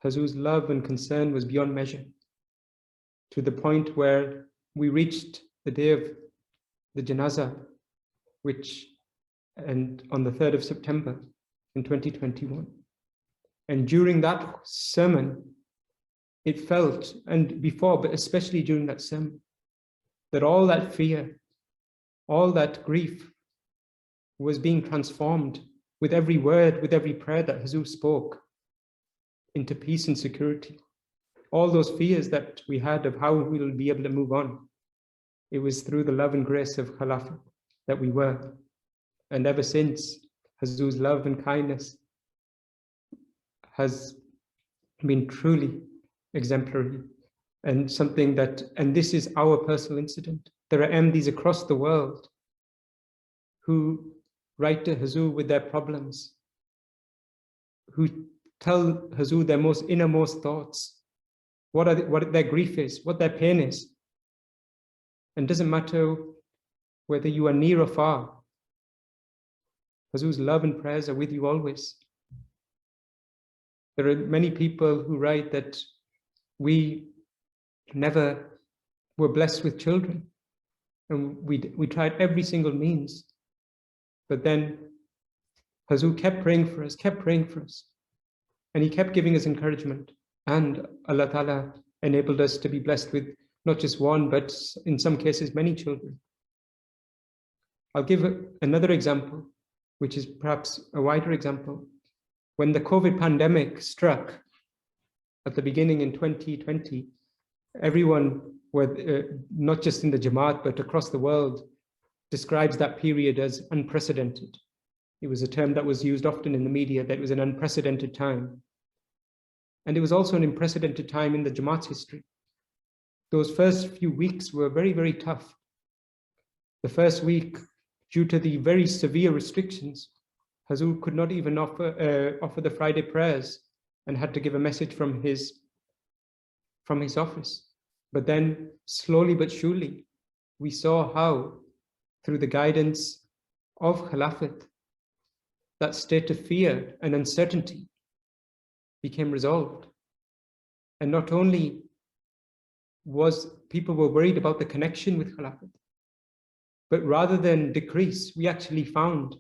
Hazur's love and concern was beyond measure, to the point where we reached the day of the janazah, and on the 3rd of September in 2021. And during that sermon, it felt, and before, but especially during that sermon, that all that fear, all that grief was being transformed with every word, with every prayer that Hazur spoke, into peace and security. All those fears that we had of how we will be able to move on, it was through the love and grace of Khilafat that we were. And ever since, Hazur's love and kindness has been truly exemplary, and something that, and this is our personal incident. There are MDs across the world who write to Hazur with their problems, who tell Hazur their innermost thoughts, what their grief is, what their pain is. And it doesn't matter whether you are near or far, Hazur's love and prayers are with you always. There are many people who write that we never were blessed with children, and we tried every single means, but then Hazur kept praying for us, and he kept giving us encouragement, and Allah Ta'ala enabled us to be blessed with not just one, but in some cases many children. I'll give another example, which is perhaps a wider example. When the COVID pandemic struck at the beginning in 2020, everyone, not just in the Jamaat, but across the world, describes that period as unprecedented. It was a term that was used often in the media, that it was an unprecedented time. And it was also an unprecedented time in the Jamaat's history. Those first few weeks were very, very tough. The first week, due to the very severe restrictions, Hazur could not even offer the Friday prayers, and had to give a message from his office. But then, slowly but surely, we saw how, through the guidance of Khilafat, that state of fear and uncertainty became resolved. And not only was people were worried about the connection with Khilafat. But rather than decrease, we actually found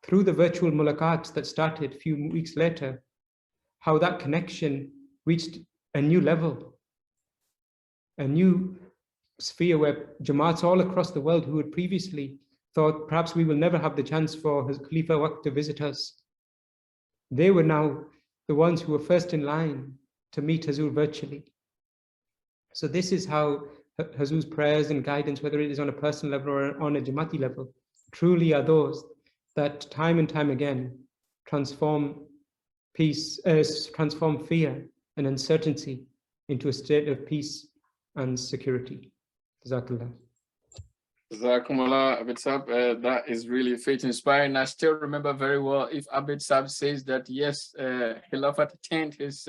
through the virtual mulaqats that started a few weeks later, how that connection reached a new level, a new sphere where Jamaats all across the world who had previously thought perhaps we will never have the chance for Khalifa Waqt to visit us, they were now the ones who were first in line to meet Hazur virtually. So this is how Hazur's prayers and guidance, whether it is on a personal level or on a Jamaati level, truly are those that time and time again transform transform fear and uncertainty into a state of peace and security. Jazakallah. Jazakumullah, Abid Sahib, that is really faith inspiring. I still remember very well if Abid Sahib says that yes, Khilafat turned his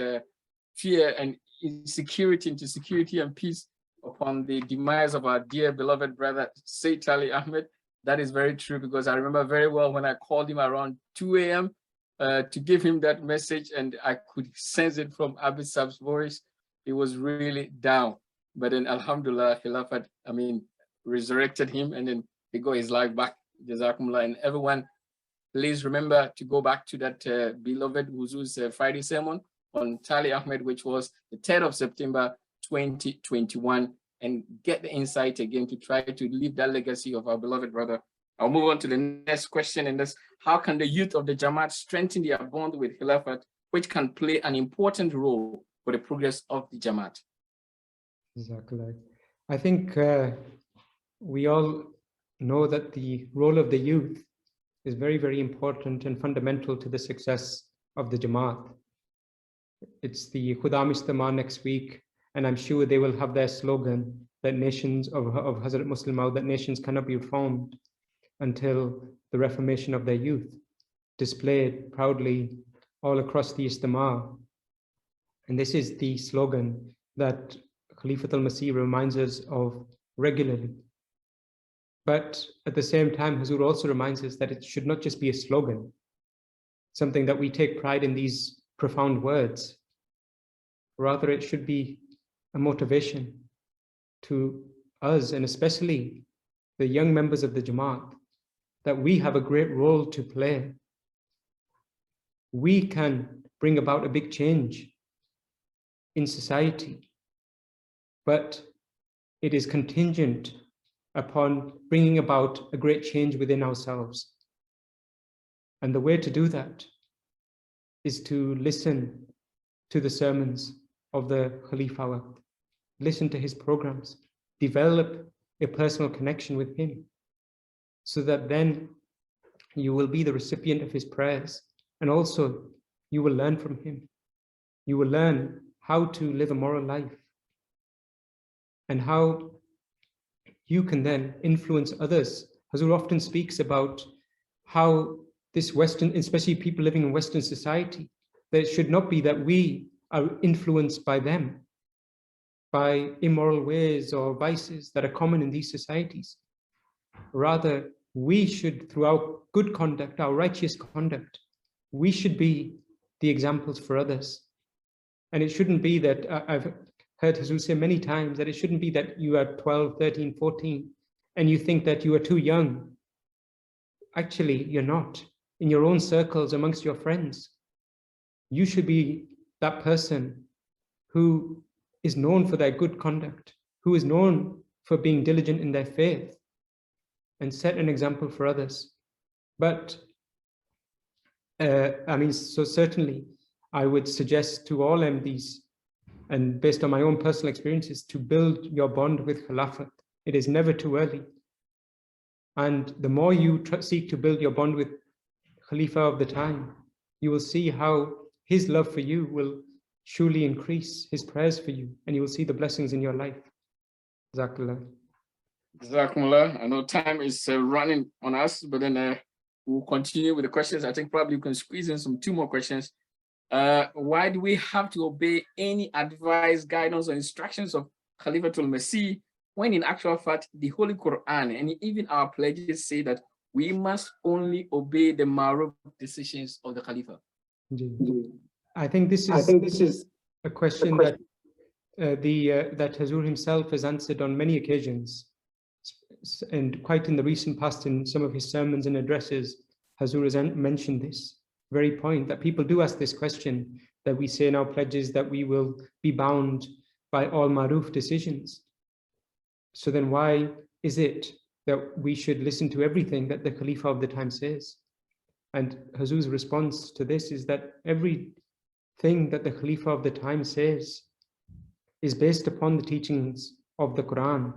fear and insecurity into security and peace upon the demise of our dear beloved brother Sayyid Ali Ahmed. That is very true, because I remember very well when I called him around 2 a.m. To give him that message, and I could sense it from Abid Sahib's voice. He was really down. But then Alhamdulillah, Khilafat, resurrected him, and then he got his life back. Jazakumullah. And everyone, please remember to go back to that beloved Huzur's Friday sermon on Tali Ahmed, which was the 3rd of September, 2021, and get the insight again to try to leave that legacy of our beloved brother. I'll move on to the next question, and that's how can the youth of the Jamaat strengthen their bond with Khilafat, which can play an important role for the progress of the Jamaat? Exactly. I think we all know that the role of the youth is very, very important and fundamental to the success of the Jamaat. It's the Khudam Ijtima next week, and I'm sure they will have their slogan that nations of Hazrat Muslim Maud, that nations cannot be reformed until the reformation of their youth, displayed proudly all across the Ijtima. And this is the slogan that Khalifatul Masih reminds us of regularly. But at the same time, Hazur also reminds us that it should not just be a slogan, something that we take pride in these profound words. Rather, it should be a motivation to us, and especially the young members of the Jamaat, that we have a great role to play. We can bring about a big change in society, but it is contingent upon bringing about a great change within ourselves. And the way to do that is to listen to the sermons of the Khalifa, listen to his programs, develop a personal connection with him, so that then you will be the recipient of his prayers, and also you will learn from him. You will learn how to live a moral life, and how you can then influence others. Hazur often speaks about how this Western, especially people living in Western society, that it should not be that we are influenced by them, by immoral ways or vices that are common in these societies. Rather, we should, through our good conduct, our righteous conduct, we should be the examples for others. And it shouldn't be that, I've heard Hazur say many times, that it shouldn't be that you are 12, 13, 14, and you think that you are too young. Actually, you're not. In your own circles, amongst your friends, you should be that person who is known for their good conduct, who is known for being diligent in their faith, and set an example for others. But so certainly I would suggest to all MDs, and based on my own personal experiences, to build your bond with Khilafat. It is never too early. And the more you seek to build your bond with Khalifa of the time, you will see how his love for you will surely increase, his prayers for you, and you will see the blessings in your life. Jazakallah. Jazakumullah. I know time is running on us, but then we'll continue with the questions. I think probably you can squeeze in two more questions. Why do we have to obey any advice, guidance, or instructions of Khalifatul Masih when in actual fact the Holy Quran and even our pledges say that we must only obey the Ma'ruf decisions of the Khalifa? I think this is a question that that Hazur himself has answered on many occasions, and quite in the recent past in some of his sermons and addresses, Hazur has mentioned this very point, that people do ask this question, that we say in our pledges that we will be bound by all Maruf decisions. So then why is it that we should listen to everything that the Khalifa of the time says? And Hazur's response to this is that everything that the Khalifa of the time says is based upon the teachings of the Quran,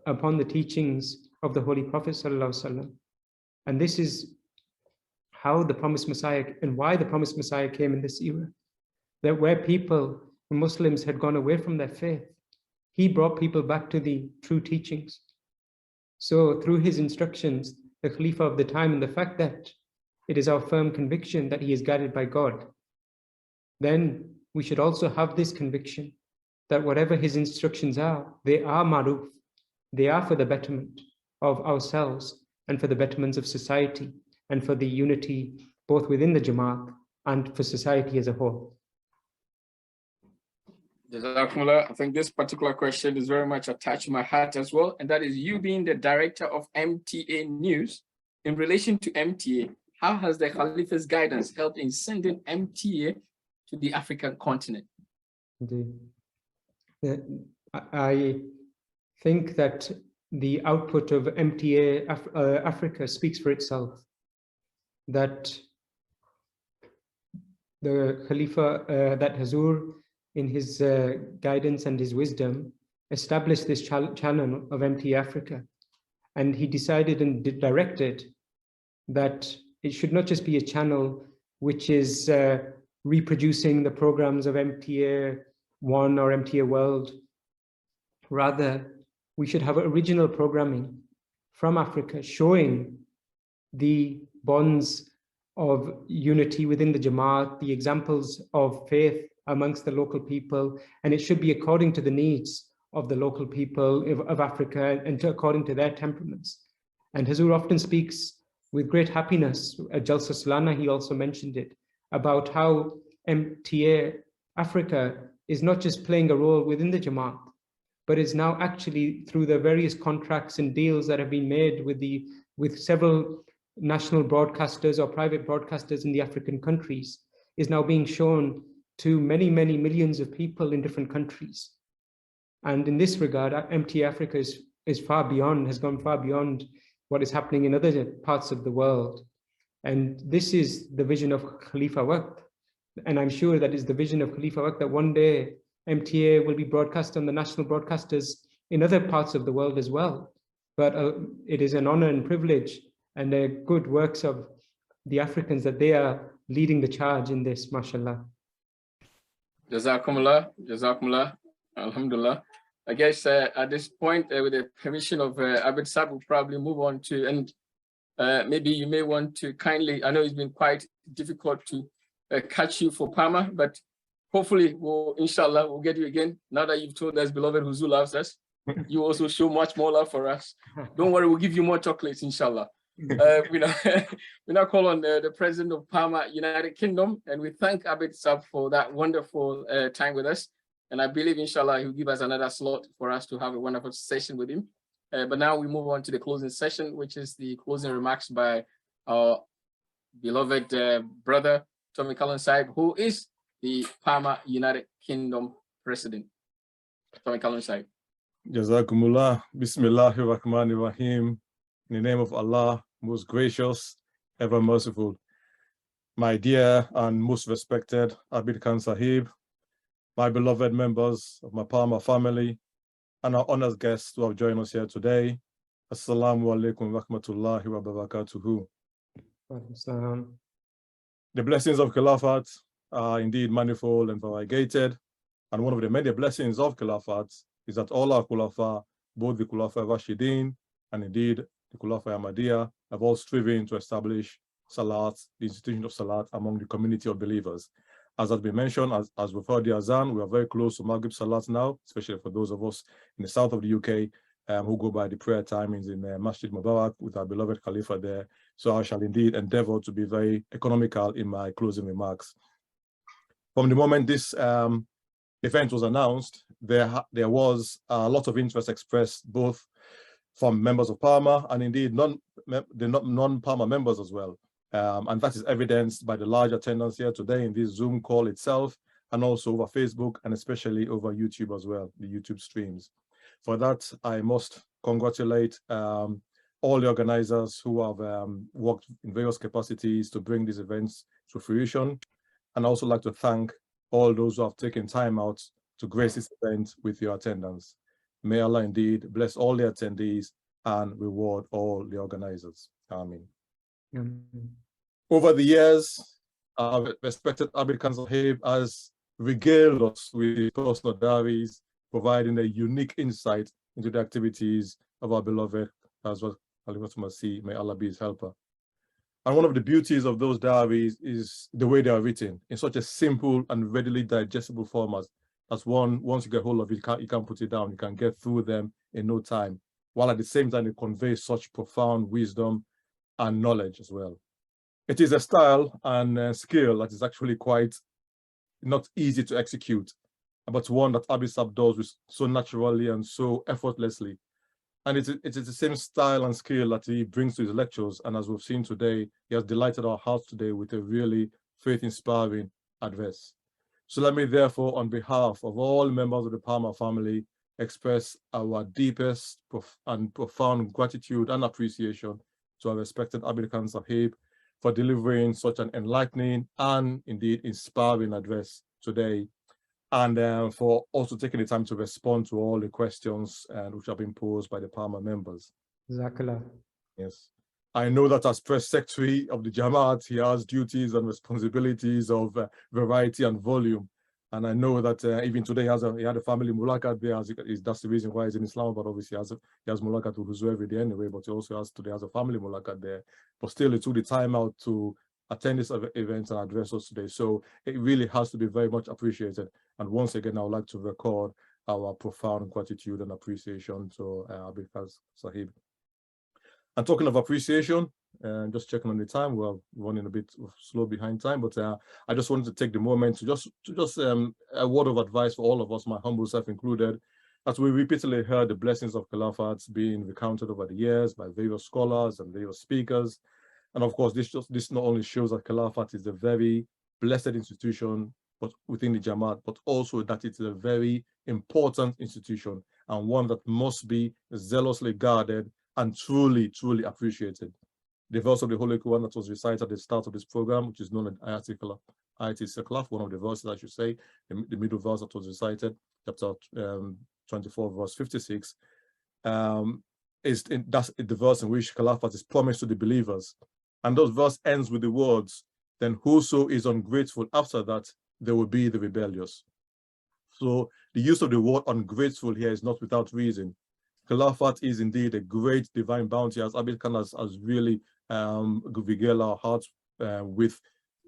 upon the teachings of the Holy Prophet ﷺ. And this is how the promised Messiah and why the promised Messiah came in this era. That where people, Muslims, had gone away from their faith, he brought people back to the true teachings. So through his instructions, the Khalifa of the time, and the fact that it is our firm conviction that he is guided by God, then we should also have this conviction that whatever his instructions are, they are maruf, they are for the betterment of ourselves and for the betterments of society and for the unity both within the Jamaat and for society as a whole. Jazakumullah. I think this particular question is very much attached to my heart as well, and that is, you being the director of MTA News, in relation to MTA, how has the Khalifa's guidance helped in sending MTA to the African continent? Indeed. I think that the output of MTA Africa speaks for itself, that the Khalifa, that Hazur, in his guidance and his wisdom, established this channel of MTA Africa. And he decided and directed that it should not just be a channel which is reproducing the programs of MTA One or MTA World. Rather, we should have original programming from Africa showing the bonds of unity within the Jamaat, the examples of faith amongst the local people, and it should be according to the needs of the local people of Africa and according to their temperaments. And Hazur often speaks with great happiness, at Jalsa Salana he also mentioned it, about how MTA Africa is not just playing a role within the Jamaat, but is now actually, through the various contracts and deals that have been made with several national broadcasters or private broadcasters in the African countries, is now being shown to many, many millions of people in different countries. And in this regard, MTA Africa is far beyond, has gone far beyond what is happening in other parts of the world. And this is the vision of Khalifa Waqt. And I'm sure that is the vision of Khalifa Waqt, that one day MTA will be broadcast on the national broadcasters in other parts of the world as well. But it is an honor and privilege and a good works of the Africans that they are leading the charge in this, mashallah. Jazakumullah, Jazakumullah, Alhamdulillah. I guess at this point, with the permission of Abid Sahib, we'll probably move on to, and maybe you may want to kindly, I know it's been quite difficult to catch you for PAAMA, but hopefully, inshallah, we'll get you again. Now that you've told us, beloved Huzur loves us, you also show much more love for us. Don't worry, we'll give you more chocolates, inshallah. We now call on the president of PAAMA United Kingdom, and we thank Abid Sahib for that wonderful time with us. And I believe, inshallah, he'll give us another slot for us to have a wonderful session with him. But now we move on to the closing session, which is the closing remarks by our beloved brother, Tommy Cullen Sahib, who is the PAAMA United Kingdom president. Tommy Cullen Sahib. Jazakumullah, Bismillahir Rahmanir Rahim. In the name of Allah, most gracious, ever merciful. My dear and most respected Abid Khan Sahib, my beloved members of my PAAMA family, and our honored guests who have joined us here today. Assalamu alaikum wa rahmatullahi wa barakatuhu. The blessings of Khilafat are indeed manifold and variegated, and one of the many blessings of Khilafat is that all our Khulafa, both the Khulafa Rashidin and indeed the Khilafat-e-Ahmadiyya, have all striven to establish Salat, the institution of Salat, among the community of believers. As has been mentioned, as we've heard the Azan, we are very close to Maghrib Salat now, especially for those of us in the south of the UK who go by the prayer timings in Masjid Mubarak with our beloved Khalifa there. So I shall indeed endeavor to be very economical in my closing remarks. From the moment this event was announced, there was a lot of interest expressed both from members of PAAMA and indeed non-PAAMA members as well. And that is evidenced by the large attendance here today in this Zoom call itself, and also over Facebook and especially over YouTube as well, the YouTube streams. For that, I must congratulate all the organizers who have worked in various capacities to bring these events to fruition. And I also like to thank all those who have taken time out to grace this event with your attendance. May Allah indeed bless all the attendees and reward all the organizers. Amen. Over the years, our respected Abid Sahib has regaled us with personal diaries, providing a unique insight into the activities of our beloved Hazrat Khalifatul Masih, may Allah be his helper. And one of the beauties of those diaries is the way they are written in such a simple and readily digestible format. That's once you get hold of it, you can't put it down. You can get through them in no time, while at the same time they convey such profound wisdom and knowledge as well. It is a style and skill that is actually quite not easy to execute, but one that Abid Sahib does so naturally and so effortlessly. And it's the same style and skill that he brings to his lectures. And as we've seen today, he has delighted our hearts today with a really faith-inspiring address. So let me therefore, on behalf of all members of the PAAMA family, express our deepest and profound gratitude and appreciation to our respected Abid Sahib for delivering such an enlightening and indeed inspiring address today, and for also taking the time to respond to all the questions which have been posed by the PAAMA members. Jazakallah. Yes. I know that as press secretary of the Jamaat, he has duties and responsibilities of variety and volume. And I know that even today he had a family mulakat there. That's the reason why he's in Islam, but obviously he has mulakat with Huzu every day anyway, but he also today has a family mulakat there. But still, he took the time out to attend this event and address us today. So it really has to be very much appreciated. And once again, I would like to record our profound gratitude and appreciation to Abid Sahib. And talking of appreciation, just checking on the time, we're running a bit slow behind time, but I just wanted to take the moment to just a word of advice for all of us, my humble self included, as we repeatedly heard the blessings of Khilafat being recounted over the years by various scholars and various speakers. And of course, this not only shows that Khilafat is a very blessed institution, but within the Jamaat, but also that it's a very important institution and one that must be zealously guarded and truly, truly appreciated. The verse of the Holy Quran that was recited at the start of this program, which is known as Ayat al-Saklaf, one of the verses, I should say, the middle verse that was recited, chapter 24, verse 56, that's the verse in which Khilafat is promised to the believers. And those verse ends with the words, then whoso is ungrateful after that, there will be the rebellious. So the use of the word ungrateful here is not without reason. Khilafat is indeed a great divine bounty, as Abid Khan has really regaled our hearts with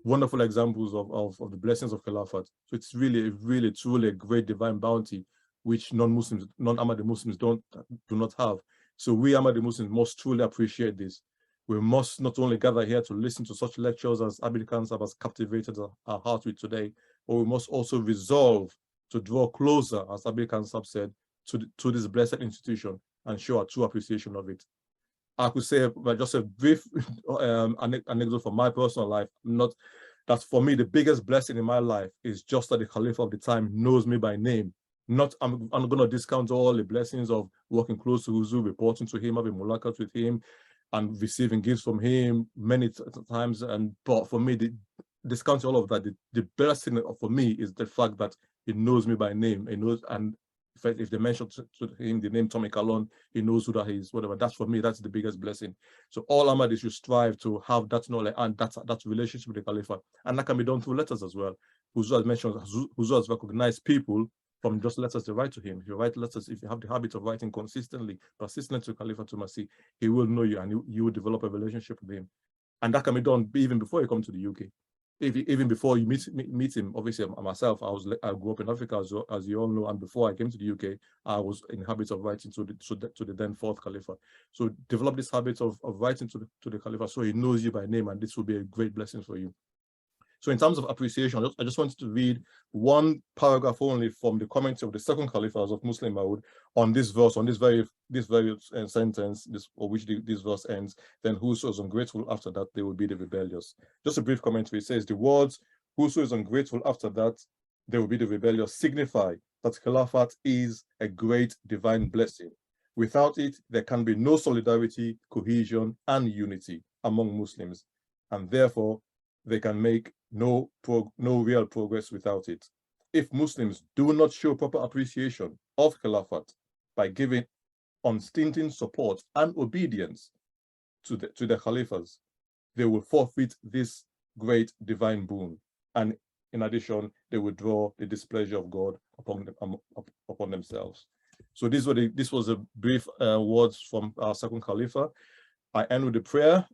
wonderful examples of the blessings of Khilafat. So it's really, truly a great divine bounty, which non-Muslims, non-Ahmadi Muslims do not have. So we Ahmadi Muslims must truly appreciate this. We must not only gather here to listen to such lectures as Abid Khan has captivated our hearts with today, but we must also resolve to draw closer, as Abid Khan said, to this blessed institution and show a true appreciation of it. I could say just a brief anecdote from my personal life. That for me, the biggest blessing in my life is just that the Khalifa of the time knows me by name. I'm going to discount all the blessings of working close to Huzu, reporting to him, having mulakat with him, and receiving gifts from him many times. But for me, discounting all of that, the best thing for me is the fact that he knows me by name. He knows, and if they mention to him the name Tommy Kalon, he knows who that is, whatever. That's for me, that's the biggest blessing. So all Ahmadis should strive to have that knowledge and that relationship with the Khalifa. And that can be done through letters as well. Huzu has mentioned, Huzu has recognized people from just letters they write to him. If you write letters, if you have the habit of writing consistently, persistent to Khalifatul Masih, he will know you and you will develop a relationship with him. And that can be done even before you come to the UK. Even before you meet him. Obviously, myself, I grew up in Africa, as you all know, and before I came to the UK, I was in the habit of writing to the then fourth Khalifa. So develop this habit of writing to the Khalifa so he knows you by name, and this will be a great blessing for you. So in terms of appreciation, I just wanted to read one paragraph only from the commentary of the second Caliph of Muslim Maud on this verse, on this very sentence, this verse ends. Then whoso is ungrateful after that, they will be the rebellious. Just a brief commentary. It says the words whoso is ungrateful after that, they will be the rebellious, signify that Khilafat is a great divine blessing. Without it, there can be no solidarity, cohesion, and unity among Muslims, and therefore they can make no real progress without it. If Muslims do not show proper appreciation of Khilafat by giving unstinting support and obedience to the Khalifas, they will forfeit this great divine boon, and in addition, they will draw the displeasure of God upon themselves. So this was a brief words from our second Khalifa. I end with a prayer.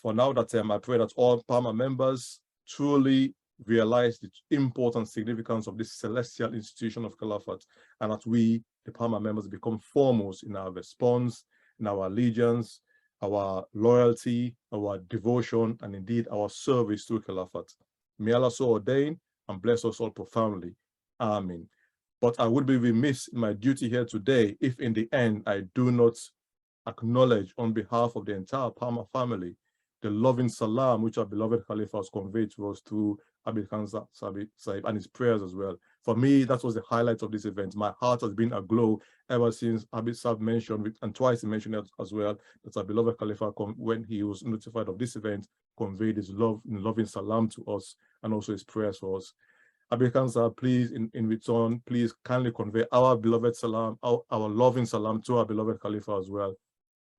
For now, that I pray that all PAAMA members truly realize the important significance of this celestial institution of Khilafat, and that we, the PAAMA members, become foremost in our response, in our allegiance, our loyalty, our devotion, and indeed our service to Khilafat. May Allah so ordain and bless us all profoundly. Amen. But I would be remiss in my duty here today if in the end I do not acknowledge on behalf of the entire PAAMA family the loving salam which our beloved Khalifa has conveyed to us through Abid Sahib and his prayers as well. For me, that was the highlight of this event. My heart has been aglow ever since Abid Sahib mentioned, and twice he mentioned it as well, that our beloved Khalifa, when he was notified of this event, conveyed his loving salam to us and also his prayers for us. Abid Sahib, please, in return, please kindly convey our beloved salam, our loving salam to our beloved Khalifa as well,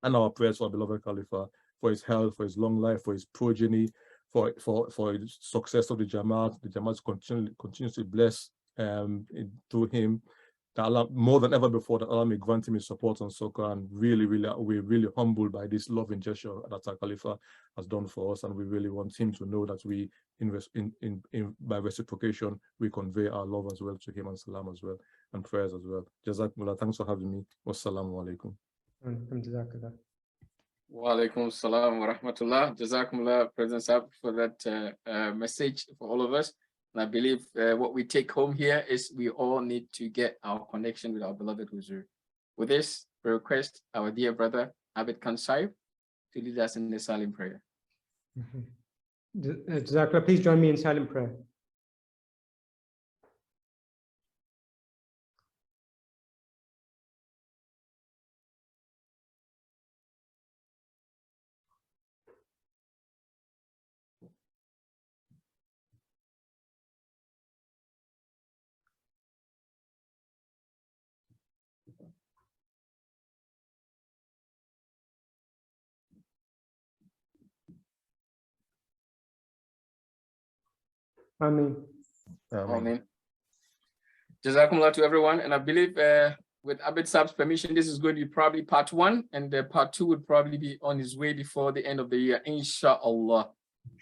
and our prayers for our beloved Khalifa, for his health, for his long life, for his progeny, for the success of the Jamaat. The Jamaat continues to bless through him. That Allah, more than ever before, that Allah may grant him his support and succor. And we're really humbled by this loving gesture that our Khalifa has done for us, and we really want him to know that we by reciprocation we convey our love as well to him, and salam as well, and prayers as well. Jazakumullah. Thanks for having me. Wassalamu alaikum. Wa alaikum salam wa rahmatullah. Jazakumullah, President Sahib, for that message for all of us. And I believe what we take home here is we all need to get our connection with our beloved Huzur. With this, we request our dear brother Abid Sahib to lead us in the silent prayer. Jazakallah, please join me in silent prayer. Ameen. Ameen. Jazakumullah to everyone. And I believe with Abid Sahib's permission, this is going to be probably part 1, and part 2 would probably be on his way before the end of the year, inshallah.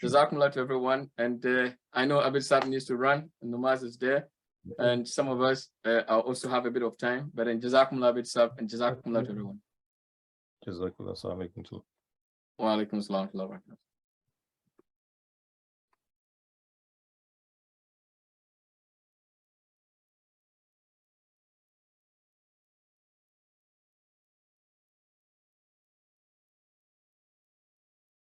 Jazakumullah to everyone. And I know Abid Sahib needs to run, and Namaz is there. And some of us also have a bit of time, but then Jazakumullah Abid Sahib, and Jazakumullah to everyone. Jazakumullah. Assalamu alaikum. Wa alaikum salam wa rahmatullah.